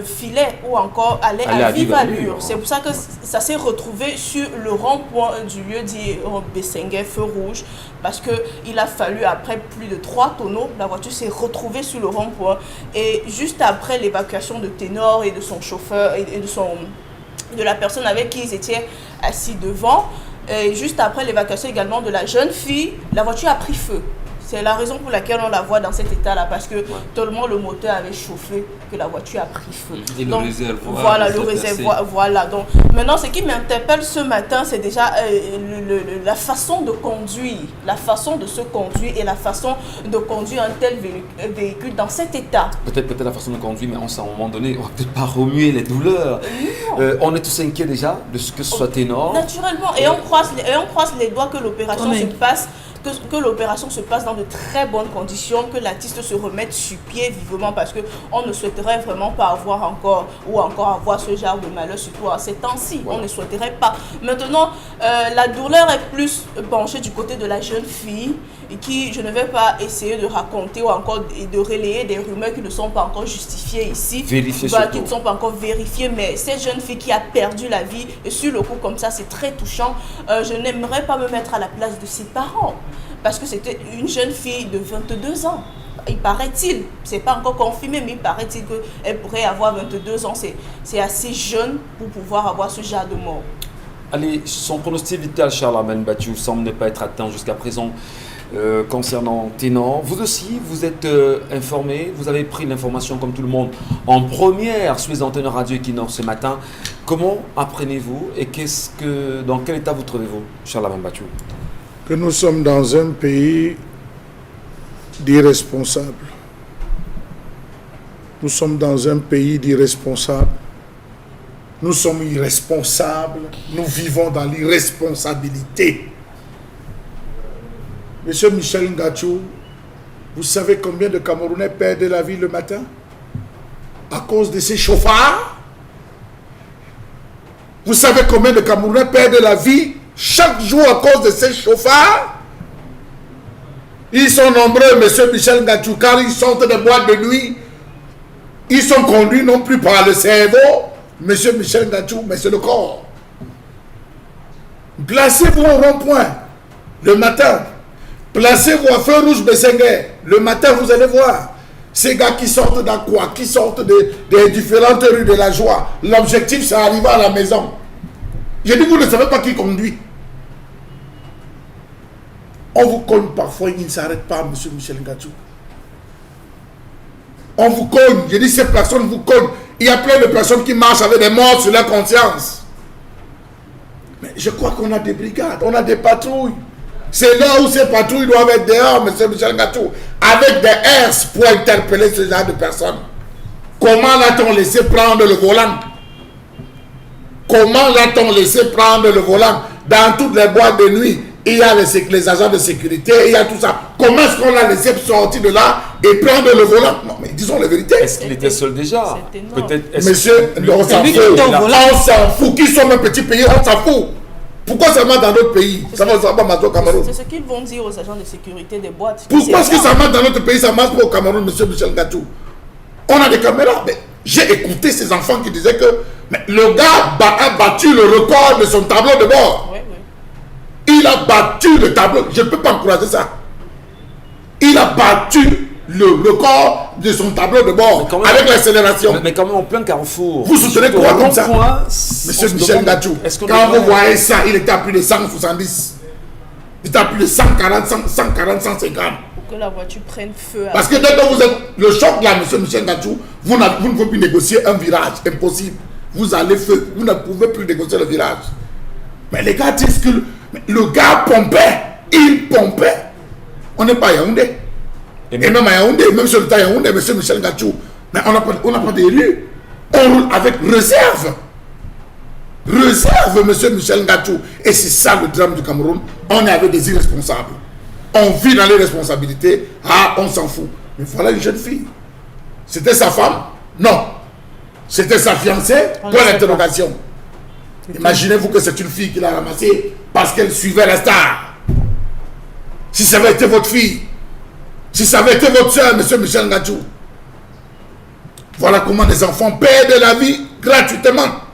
filait ou encore allait à vive allure. C'est pour ça que ça s'est retrouvé sur le rond-point du lieu dit Bessengue, feu rouge. Parce qu'il a fallu, après plus de 3 tonneaux, la voiture s'est retrouvée sur le rond-point. Et juste après l'évacuation de Ténor et de son chauffeur et de la personne avec qui ils étaient assis devant, et juste après l'évacuation également de la jeune fille, la voiture a pris feu. C'est la raison pour laquelle on la voit dans cet état-là, parce que tellement le moteur avait chauffé que la voiture a pris feu. Et donc, le réservoir. Voilà, le réservoir. Voilà. Donc, maintenant, ce qui m'interpelle ce matin, c'est déjà la façon de conduire, la façon de se conduire et la façon de conduire un tel véhicule dans cet état. Peut-être la façon de conduire, mais à un moment donné, on ne va peut-être pas remuer les douleurs. On est tous inquiets déjà de ce que ce soit Ténor. Naturellement. Et on croise les doigts que l'opération se passe. Que l'opération se passe dans de très bonnes conditions, que l'artiste se remette sur pied vivement, parce qu'on ne souhaiterait vraiment pas avoir avoir ce genre de malheur, surtout à ces temps-ci. Voilà. On ne souhaiterait pas. Maintenant, la douleur est plus penchée du côté de la jeune fille, qui, je ne vais pas essayer de raconter ou encore de relayer des rumeurs qui ne sont pas encore justifiées ici, qui ne sont pas encore vérifiées, mais cette jeune fille qui a perdu la vie, et sur le coup comme ça, c'est très touchant. Je n'aimerais pas me mettre à la place de ses parents, parce que c'était une jeune fille de 22 ans. Il paraît-il, c'est pas encore confirmé, mais il paraît-il qu'elle pourrait avoir 22 ans. C'est assez jeune pour pouvoir avoir ce genre de mort. Allez, son pronostic vital, Charlamagne Bathiou, semble ne pas être atteint jusqu'à présent concernant Ténor. Vous aussi, vous êtes informé, vous avez pris l'information comme tout le monde en première sur les antennes radio Equinox ce matin. Comment apprenez-vous et dans quel état vous trouvez-vous, Charlamagne Bathiou? Que nous sommes dans un pays d'irresponsables. Nous sommes dans un pays d'irresponsables. Nous sommes irresponsables. Nous vivons dans l'irresponsabilité. Monsieur Michel Ngachou, vous savez combien de Camerounais perdent la vie le matin à cause de ces chauffards? Vous savez combien de Camerounais perdent la vie chaque jour à cause de ces chauffards? Ils sont nombreux, monsieur Michel Ngachou, car ils sortent des boîtes de nuit. Ils sont conduits non plus par le cerveau, monsieur Michel Ngachou, mais c'est le corps. Placez-vous au rond-point le matin. Placez-vous à feu rouge Bessengue. Le matin, vous allez voir. Ces gars qui sortent dans quoi? Qui sortent des différentes rues de la joie. L'objectif, c'est d'arriver à la maison. J'ai dit, vous ne savez pas qui conduit. On vous cogne parfois, il ne s'arrête pas, monsieur Michel Ngatsou. On vous cogne. J'ai dit, ces personnes vous cognent. Il y a plein de personnes qui marchent avec des morts sur leur conscience. Mais je crois qu'on a des brigades, on a des patrouilles. C'est là où ces patrouilles doivent être dehors, monsieur Michel Ngatsou, avec des airs pour interpeller ce genre de personnes. Comment l'a-t-on laissé prendre le volant? Comment l'a-t-on laissé prendre le volant? Dans toutes les boîtes de nuit, il y a les agents de sécurité, il y a tout ça. Comment est-ce qu'on l'a laissé sortir de là et prendre le volant? Non, mais disons la vérité. Est-ce qu'il était seul déjà? Peut-être. Monsieur, on s'en fout. On s'en fout. Qui sont un petit pays, on s'en fout. Pourquoi seulement dans d'autres pays? Ça va marcher au Cameroun. C'est ce qu'ils vont dire aux agents de sécurité des boîtes. Pourquoi est-ce que ça marche dans notre pays, ça marche pas au Cameroun, monsieur Michel Ngatsou? On a des caméras. Mais j'ai écouté ces enfants qui disaient que mais le gars a battu le record de son tableau de bord. Oui, oui. Il a battu le tableau. Je ne peux pas encourager ça. Il a battu le record de son tableau de bord avec l'accélération. Mais quand même en plein carrefour. Vous soutenez quoi comme ça? Monsieur Michel Ngatsou, quand vous voyez ça, il était à plus de 170. Il était à plus de 140, 150. Pour que la voiture prenne feu. Parce que dès que vous êtes le choc là, monsieur Michel Ngatsou, vous ne pouvez plus négocier un virage. Impossible. Vous allez feu. Vous ne pouvez plus négocier le virage. Mais les gars disent que le gars pompait. Il pompait. On n'est pas à Yaoundé. Et même à Yaoundé, même sur le tas Yaoundé, monsieur Michel Ngatsou, mais on n'a pas d'élu. On roule avec réserve. Réserve, monsieur Michel Ngatsou. Et c'est ça le drame du Cameroun. On est avec des irresponsables. On vit dans les responsabilités. Ah, on s'en fout. Mais voilà une jeune fille. C'était sa femme? Non. C'était sa fiancée? Pour l'interrogation. Imaginez-vous que c'est une fille qui l'a ramassée parce qu'elle suivait la star. Si ça avait été votre fille, si ça avait été votre soeur, monsieur Michel Ngatsou, voilà comment les enfants perdent la vie gratuitement.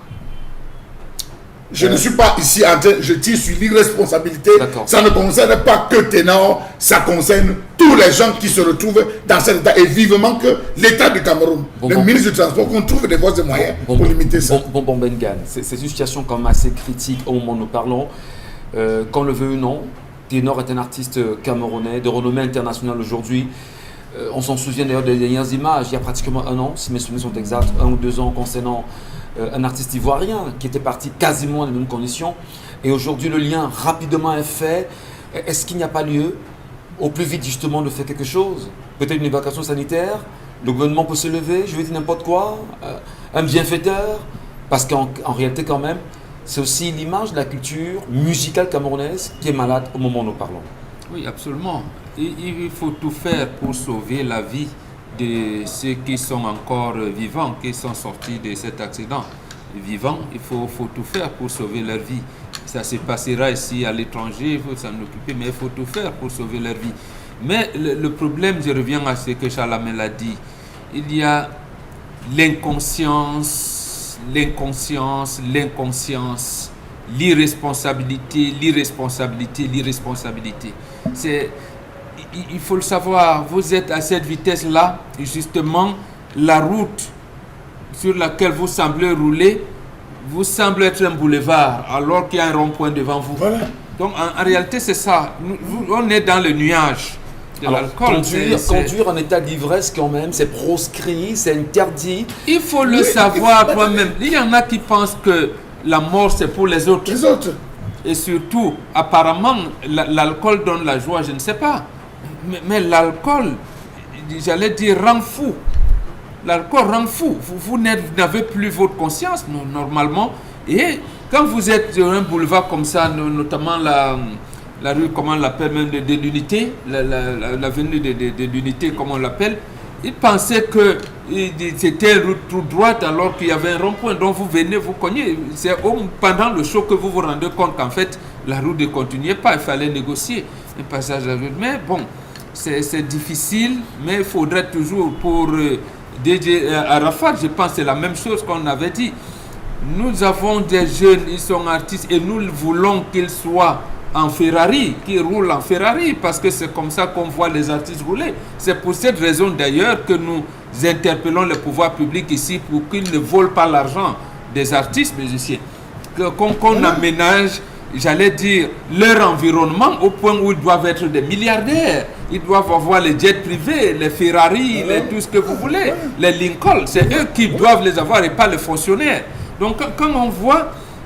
Je ne suis pas ici en train, je tire sur l'irresponsabilité. Ça ne concerne pas que Ténor, ça concerne tous les gens qui se retrouvent dans cet état. Et vivement que l'État du Cameroun, le ministre du Transport, qu'on trouve des voies et moyens pour limiter ça. Bon, Bengan, c'est une situation quand même assez critique au moment où nous parlons. Qu'on le veut ou non, Ténor est un artiste camerounais de renommée internationale aujourd'hui. On s'en souvient d'ailleurs des dernières images, il y a pratiquement un an, si mes souvenirs sont exacts, 1 ou 2 ans concernant un artiste ivoirien qui était parti quasiment dans les mêmes conditions. Et aujourd'hui, le lien rapidement est fait. Est-ce qu'il n'y a pas lieu, au plus vite justement, de faire quelque chose? Peut-être une évacuation sanitaire, le gouvernement peut se lever, je vais dire n'importe quoi, un bienfaiteur, parce qu'en réalité quand même, c'est aussi l'image de la culture musicale camerounaise qui est malade au moment où nous parlons. Oui, absolument. Il faut tout faire pour sauver la vie de ceux qui sont encore vivants, qui sont sortis de cet accident. Vivants, il faut tout faire pour sauver leur vie. Ça se passera ici à l'étranger, il faut s'en occuper, mais il faut tout faire pour sauver leur vie. Mais le problème, je reviens à ce que Chalamel a dit, il y a l'inconscience, l'irresponsabilité. Il faut le savoir, vous êtes à cette vitesse-là, justement, la route sur laquelle vous semblez rouler, vous semble être un boulevard, alors qu'il y a un rond-point devant vous. Voilà. Donc, en réalité, c'est ça. On est dans le nuage de l'alcool. Conduire en état d'ivresse, quand même, c'est proscrit, c'est interdit. Il faut le savoir toi-même. Il y en a qui pensent que la mort, c'est pour les autres. Les autres. Et surtout, apparemment, l'alcool donne la joie, je ne sais pas. Mais l'alcool, j'allais dire, rend fou. L'alcool rend fou. Vous n'avez plus votre conscience, normalement. Et quand vous êtes sur un boulevard comme ça, notamment la rue, comment on l'appelle, même de l'unité, l'avenue de l'unité, comme on l'appelle, ils pensaient que c'était une route toute droite alors qu'il y avait un rond-point. Donc vous venez, vous cognez. C'est pendant le show que vous vous rendez compte qu'en fait, la route ne continuait pas. Il fallait négocier un passage à la route. Mais bon, c'est difficile, mais il faudrait toujours pour DJ Arafat, je pense que c'est la même chose qu'on avait dit. Nous avons des jeunes, ils sont artistes et nous voulons qu'ils soient en Ferrari, qui roulent en Ferrari, parce que c'est comme ça qu'on voit les artistes rouler. C'est pour cette raison d'ailleurs que nous interpellons le pouvoir public ici pour qu'ils ne volent pas l'argent des artistes musiciens. Qu'on aménage, j'allais dire, leur environnement au point où ils doivent être des milliardaires. Ils doivent avoir les jets privés, les Ferrari, tout ce que vous voulez, les Lincoln. C'est eux qui doivent les avoir et pas les fonctionnaires. Donc quand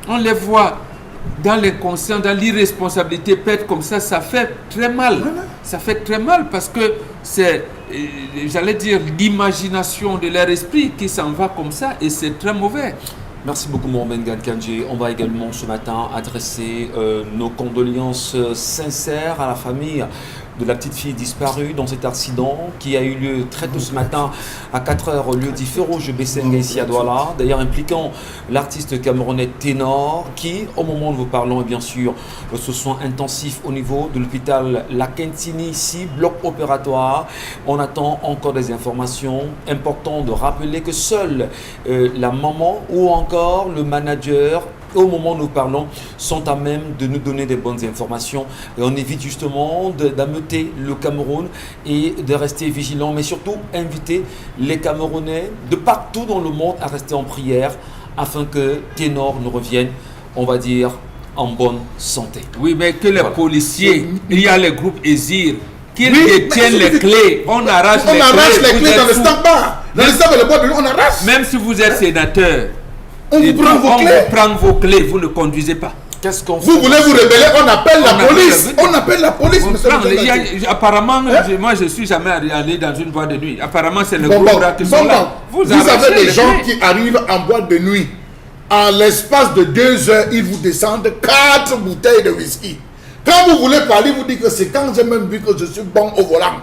on les voit dans l'inconscient, dans l'irresponsabilité, peut-être comme ça fait très mal. Ça fait très mal parce que c'est, j'allais dire, l'imagination de leur esprit qui s'en va comme ça et c'est très mauvais. Merci beaucoup Mohamed Kandji. On va également ce matin adresser nos condoléances sincères à la famille de la petite fille disparue dans cet accident qui a eu lieu très tôt ce matin à 4h au lieu dit Féroge Bessengue ici à Douala, d'ailleurs impliquant l'artiste camerounais Ténor qui, au moment où nous parlons, est bien sûr ce soin intensif au niveau de l'hôpital La Quintini ici, bloc opératoire. On attend encore des informations. Important de rappeler que seule la maman ou encore le manager au moment où nous parlons, sont à même de nous donner des bonnes informations. Et on évite justement d'ameuter le Cameroun et de rester vigilant, mais surtout inviter les Camerounais de partout dans le monde à rester en prière afin que Ténor nous revienne, on va dire, en bonne santé. Oui, mais que les policiers, il y a les groupes ESIR, qu'ils détiennent les clés. On arrache les clés dans le stand-bar. Dans le stand-bar, le bois de l'eau, on arrache. Même si vous êtes sénateur, on vous prend vos clés, vous ne conduisez pas. Qu'est-ce qu'on fait? Vous voulez vous rebeller, on appelle la police. On appelle la police, monsieur. Apparemment, moi je ne suis jamais allé dans une boîte de nuit. Apparemment, c'est le groupe qui sont là. Vous avez des gens qui arrivent en boîte de nuit. En l'espace de 2 heures, ils vous descendent 4 bouteilles de whisky. Quand vous voulez parler, vous dites que c'est quand j'ai même vu que je suis bon au volant.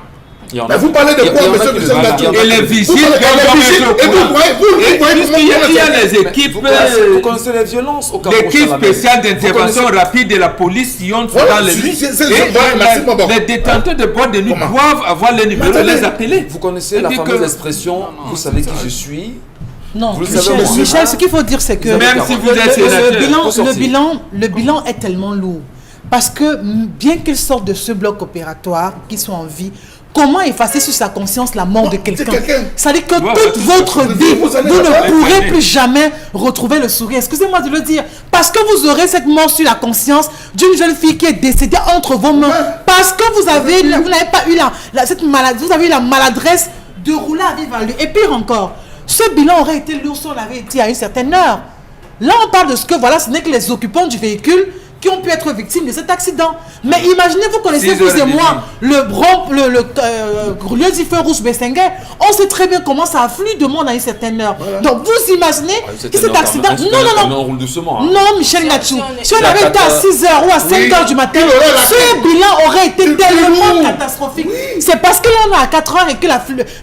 Mais vous parlez de quoi, monsieur Michel Gatou? Et les vigiles, et vous voyez il y a les équipes, vous connaissez les violences au Cameroun. L'équipe spéciale d'intervention rapide de la police qui ont dans les nuits. Les détenteurs de boîtes de nuit doivent avoir les numéros et les appeler. Vous connaissez la fameuse expression, vous savez qui je suis? Non, Michel, ce qu'il faut dire, c'est que même si vous êtes le bilan est tellement lourd. Parce que bien qu'ils sortent de ce bloc opératoire, qu'ils soient en vie, comment effacer sur sa conscience la mort de quelqu'un? C'est-à-dire que toute votre vie, vous ne pourrez plus jamais retrouver le sourire. Excusez-moi de le dire. Parce que vous aurez cette mort sur la conscience d'une jeune fille qui est décédée entre vos mains. Parce que vous n'avez pas eu cette maladie, vous avez eu la maladresse de rouler à vive allure. Et pire encore, ce bilan aurait été lourd si on l'avait été à une certaine heure. Là, on parle de ce que, voilà, ce n'est que les occupants du véhicule qui ont pu être victimes de cet accident. Mais imaginez, vous connaissez, vous et moi, le lieu du feu rouge Bessengue, on sait très bien comment ça afflue de monde à une certaine heure. Voilà. Donc vous imaginez que cet accident... Non, Michel Gatou, si on avait été à 6h ou à 5h du matin, ce bilan aurait été tellement catastrophique. C'est parce que là on est à 4h et que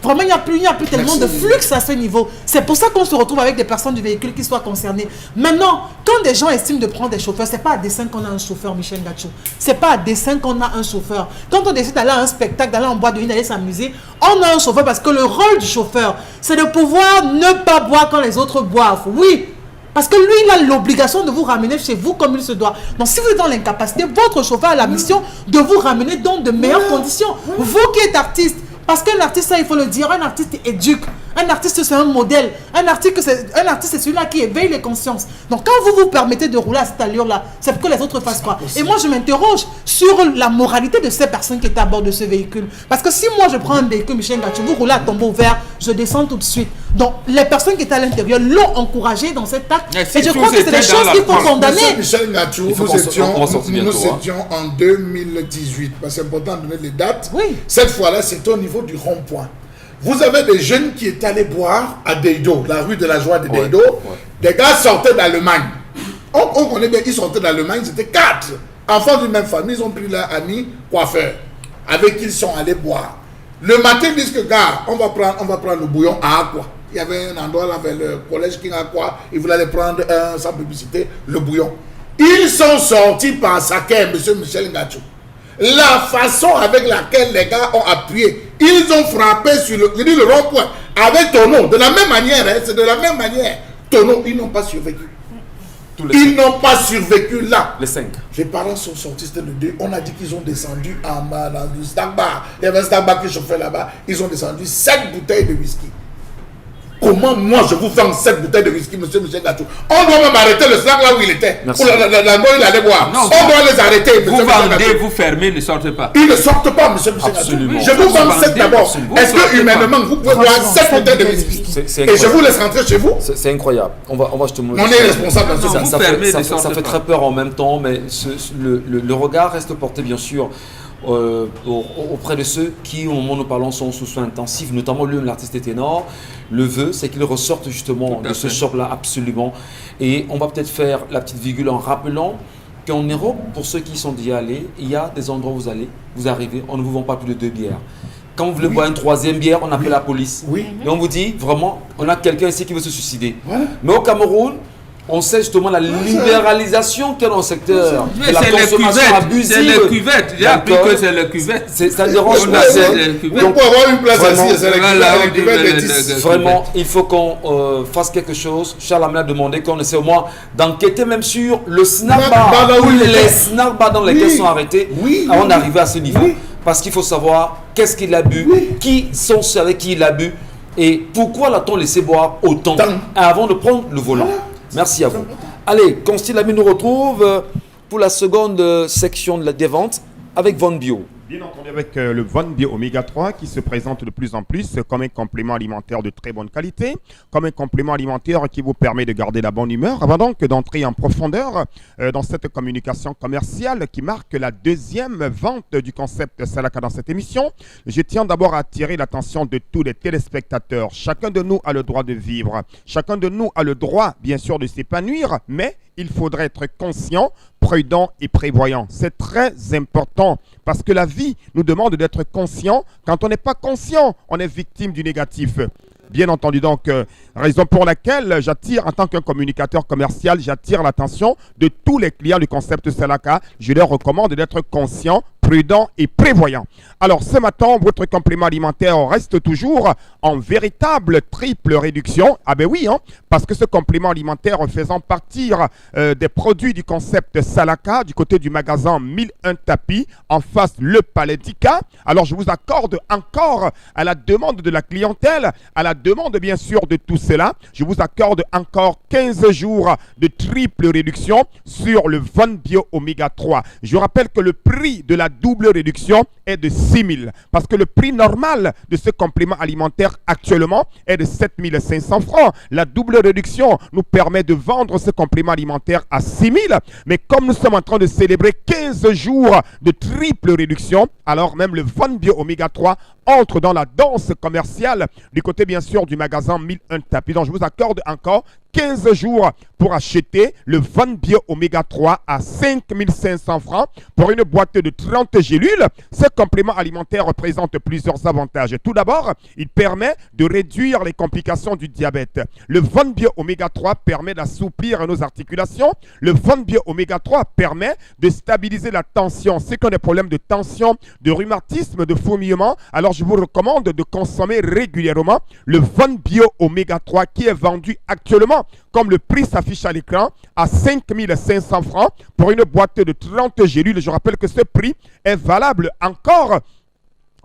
vraiment il n'y a plus tellement de flux à ce niveau. C'est pour ça qu'on se retrouve avec des personnes du véhicule qui soient concernées. Maintenant, quand des gens estiment de prendre des chauffeurs, c'est pas à dessein qu'on a un chauffeur, Michel Gatou. C'est pas à dessein qu'on a un chauffeur. Quand on décide d'aller à un spectacle, d'aller en boîte de nuit, d'aller s'amuser, on a un chauffeur parce que le rôle du chauffeur, c'est de pouvoir ne pas boire quand les autres boivent. Oui, parce que lui, il a l'obligation de vous ramener chez vous comme il se doit. Donc, si vous êtes dans l'incapacité, votre chauffeur a la mission de vous ramener dans de meilleures conditions. Vous qui êtes artiste, parce qu'un artiste, ça, il faut le dire, un artiste éduque. Un artiste, c'est un modèle. Un artiste, c'est celui-là qui éveille les consciences. Donc, quand vous vous permettez de rouler à cette allure-là, c'est pour que les autres fassent quoi? Et moi, je m'interroge sur la moralité de ces personnes qui étaient à bord de ce véhicule. Parce que si moi, je prends un véhicule, Michel Gatou, vous roulez à tombeau ouvert, je descends tout de suite. Donc, les personnes qui étaient à l'intérieur l'ont encouragé dans cet acte. Et je crois que c'est des choses qu'il faut condamner. Michel Gatou, nous étions en 2018. Parce que c'est important de donner les dates. Oui. Cette fois-là, c'est au niveau du rond-point. Vous avez des jeunes qui étaient allés boire à Deido, la rue de la Joie de Deido. Des gars sortaient d'Allemagne. On connaît bien, ils sortaient d'Allemagne, c'était 4 enfants d'une même famille. Ils ont pris leur ami coiffeur, avec qui ils sont allés boire. Le matin, ils disent que, gars, on va prendre le bouillon à Aqua. Il y avait un endroit là vers le collège King Aqua. Ils voulaient aller prendre, sans publicité, le bouillon. Ils sont sortis par Saké, monsieur Michel Gatou. La façon avec laquelle les gars ont appuyé, ils ont frappé sur le rond-point avec tonneau, de la même manière, c'est de la même manière. Tonneau, ils n'ont pas survécu. Ils n'ont pas survécu là. Les 5. Les parents sont sortis, c'était le 2. On a dit qu'ils ont descendu à du snack bar. Il y avait un snack bar qui chauffait là-bas. Ils ont descendu 7 bouteilles de whisky. Comment moi je vous vends 7 bouteilles de whisky, monsieur Michel Gatou? On doit même arrêter le snack là où il était. Merci. Pour l'endroit où il allait boire. Non, on doit les arrêter. Vous vendez, vous fermez, ne sortez pas. Ils ne sortent pas, monsieur Gatou. Absolument. Je vous vends 7 d'abord. Absolument. Est-ce que humainement vous pouvez boire 7 bouteilles de whisky? C'est Et je vous laisse rentrer chez vous? C'est incroyable. On va justement. On est responsable dans ce Non, sens. vous Ça fermez, fait, ne ça sortez fait pas. très peur en même temps, mais le regard reste porté bien sûr auprès de ceux qui, au moment où nous parlons, sont sous soins intensifs, notamment lui, l'artiste ténor. Le vœu, c'est qu'il ressorte justement de ce choc-là, absolument. Et on va peut-être faire la petite virgule en rappelant qu'en Europe, pour ceux qui sont déjà allés, il y a des endroits où vous arrivez, on ne vous vend pas plus de 2 bières. Quand vous voulez boire une 3e bière, on appelle la police. Oui. Et on vous dit, vraiment, on a quelqu'un ici qui veut se suicider. Voilà. Mais au Cameroun, on sait justement la libéralisation qu'il y a dans le secteur. Mais de la c'est les consommation cuvettes. abusive. C'est les cuvettes. J'ai appris D'accord. que c'est les cuvettes. Ça ne dérange On pas. a c'est- les cuvettes. Donc, pour avoir une place Vraiment. assise, c'est Voilà, la on dit cuvette le- des 10. Vraiment, il faut qu'on fasse quelque chose. Charles Amel a demandé qu'on essaie au moins d'enquêter même sur le snack bar, Snack bar, ou oui. les snack bars dans lesquels Oui. sont arrêtés Oui. avant d'arriver à ce niveau. Oui. Parce qu'il faut savoir qu'est-ce qu'il a bu, Oui. qui sont ceux avec qui il a bu et pourquoi l'a-t-on laissé boire autant Tant. avant de prendre le volant. Merci à vous. Allez, Constil Ami nous retrouve pour la seconde section de des ventes avec Von Bio. Bien entendu avec le Von Bio Oméga 3 qui se présente de plus en plus comme un complément alimentaire de très bonne qualité, comme un complément alimentaire qui vous permet de garder la bonne humeur. Avant donc d'entrer en profondeur dans cette communication commerciale qui marque la 2e vente du concept Salaka dans cette émission, je tiens d'abord à attirer l'attention de tous les téléspectateurs. Chacun de nous a le droit de vivre, chacun de nous a le droit bien sûr de s'épanouir, mais il faudrait être conscient, prudent et prévoyant. C'est très important parce que la vie nous demande d'être conscient. Quand on n'est pas conscient, on est victime du négatif. Bien entendu, donc, raison pour laquelle j'attire, en tant qu'un communicateur commercial, j'attire l'attention de tous les clients du concept Salaka. Je leur recommande d'être conscients, prudents et prévoyants. Alors, ce matin, votre complément alimentaire reste toujours en véritable triple réduction. Ah ben oui, hein, parce que ce complément alimentaire faisant partir des produits du concept Salaka, du côté du magasin 1001 tapis, en face le Palais d'Ika. Alors, je vous accorde encore, à la demande de la clientèle, à la demande bien sûr de tout cela, je vous accorde encore 15 jours de triple réduction sur le Von Bio Oméga 3. Je rappelle que le prix de la double réduction est de 6 000 parce que le prix normal de ce complément alimentaire actuellement est de 7 500 francs. La double réduction nous permet de vendre ce complément alimentaire à 6 000, mais comme nous sommes en train de célébrer 15 jours de triple réduction, alors même le Von Bio Oméga 3 entre dans la danse commerciale du côté bien sûr du magasin 1001 tapis. Donc je vous accorde encore 15 jours pour acheter le Von Bio Oméga 3 à 5 500 francs pour une boîte de 30 gélules. Ce complément alimentaire présente plusieurs avantages. Tout d'abord, il permet de réduire les complications du diabète. Le Von Bio Oméga 3 permet d'assouplir nos articulations. Le Von Bio Oméga 3 permet de stabiliser la tension. Ceux qui ont des problèmes de tension, de rhumatisme, de fourmillement, alors je vous recommande de consommer régulièrement le Von Bio Oméga 3 qui est vendu actuellement, comme le prix s'affiche à l'écran, à 5 500 francs pour une boîte de 30 gélules. Je rappelle que ce prix est valable encore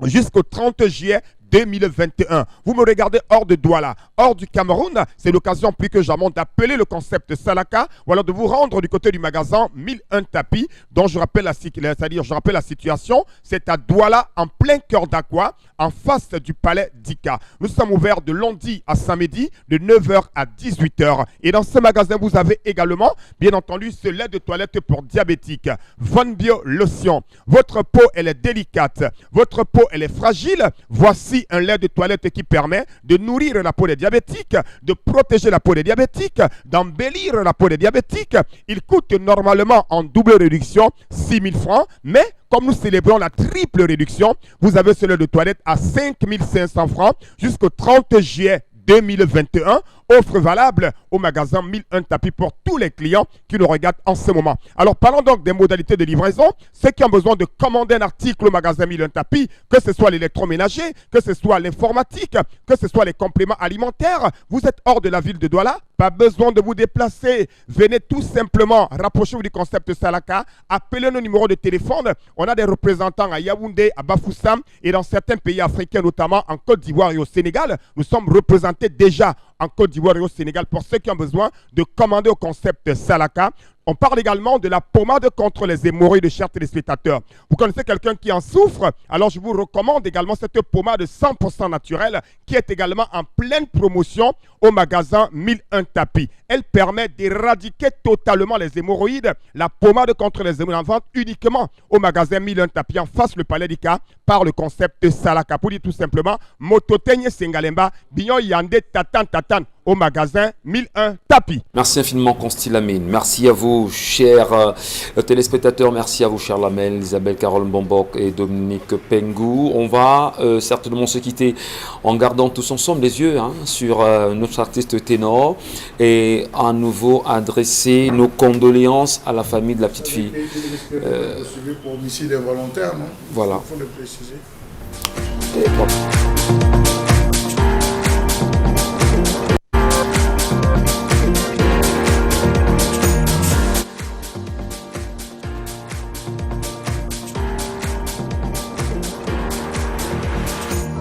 jusqu'au 30 juillet 2021. Vous me regardez hors de Douala, hors du Cameroun, c'est l'occasion plus que jamais d'appeler le concept Salaka ou alors de vous rendre du côté du magasin 1001 tapis, dont je rappelle la situation, c'est à Douala, en plein cœur d'Aqua, en face du palais d'Ika. Nous sommes ouverts de lundi à samedi, de 9h à 18h. Et dans ce magasin, vous avez également, bien entendu, ce lait de toilette pour diabétiques, Von Bio Lotion. Votre peau, elle est délicate, votre peau, elle est fragile. Voici un lait de toilette qui permet de nourrir la peau des diabétiques, de protéger la peau des diabétiques, d'embellir la peau des diabétiques. Il coûte normalement en double réduction 6 000 francs, mais comme nous célébrons la triple réduction, vous avez ce lait de toilette à 5 500 francs jusqu'au 30 juillet 2021. Offre valable au magasin 1001 tapis pour tous les clients qui nous regardent en ce moment. Alors parlons donc des modalités de livraison. Ceux qui ont besoin de commander un article au magasin 1001 tapis, que ce soit l'électroménager, que ce soit l'informatique, que ce soit les compléments alimentaires, vous êtes hors de la ville de Douala, pas besoin de vous déplacer. Venez tout simplement, rapprochez-vous du concept Salaka, appelez nos numéros de téléphone. On a des représentants à Yaoundé, à Bafoussam et dans certains pays africains, notamment en Côte d'Ivoire et au Sénégal. Nous sommes représentés déjà en Côte d'Ivoire et au Sénégal pour ceux qui ont besoin de commander au concept Salaka. On parle également de la pommade contre les hémorroïdes, chers téléspectateurs. Vous connaissez quelqu'un qui en souffre? Alors je vous recommande également cette pommade 100% naturelle qui est également en pleine promotion au magasin 1001 tapis. Elle permet d'éradiquer totalement les hémorroïdes. La pommade contre les hémorroïdes en vente uniquement au magasin 1001 tapis en face le Palais d'Ika par le concept Salaka. Pour dire tout simplement, Mototeigne Sengalemba, Bignon Yande Tatan au magasin 1001 tapis. Merci infiniment, Consti Lamine. Merci à vous, chers téléspectateurs. Merci à vous, chers Lamel, Isabelle Carole Bombok et Dominique Pengou. On va certainement se quitter en gardant tous ensemble les yeux sur notre artiste ténor et à nouveau adresser nos condoléances à la famille de la petite fille. Pour homicide involontaire, non? Voilà. Il faut le préciser. Et voilà.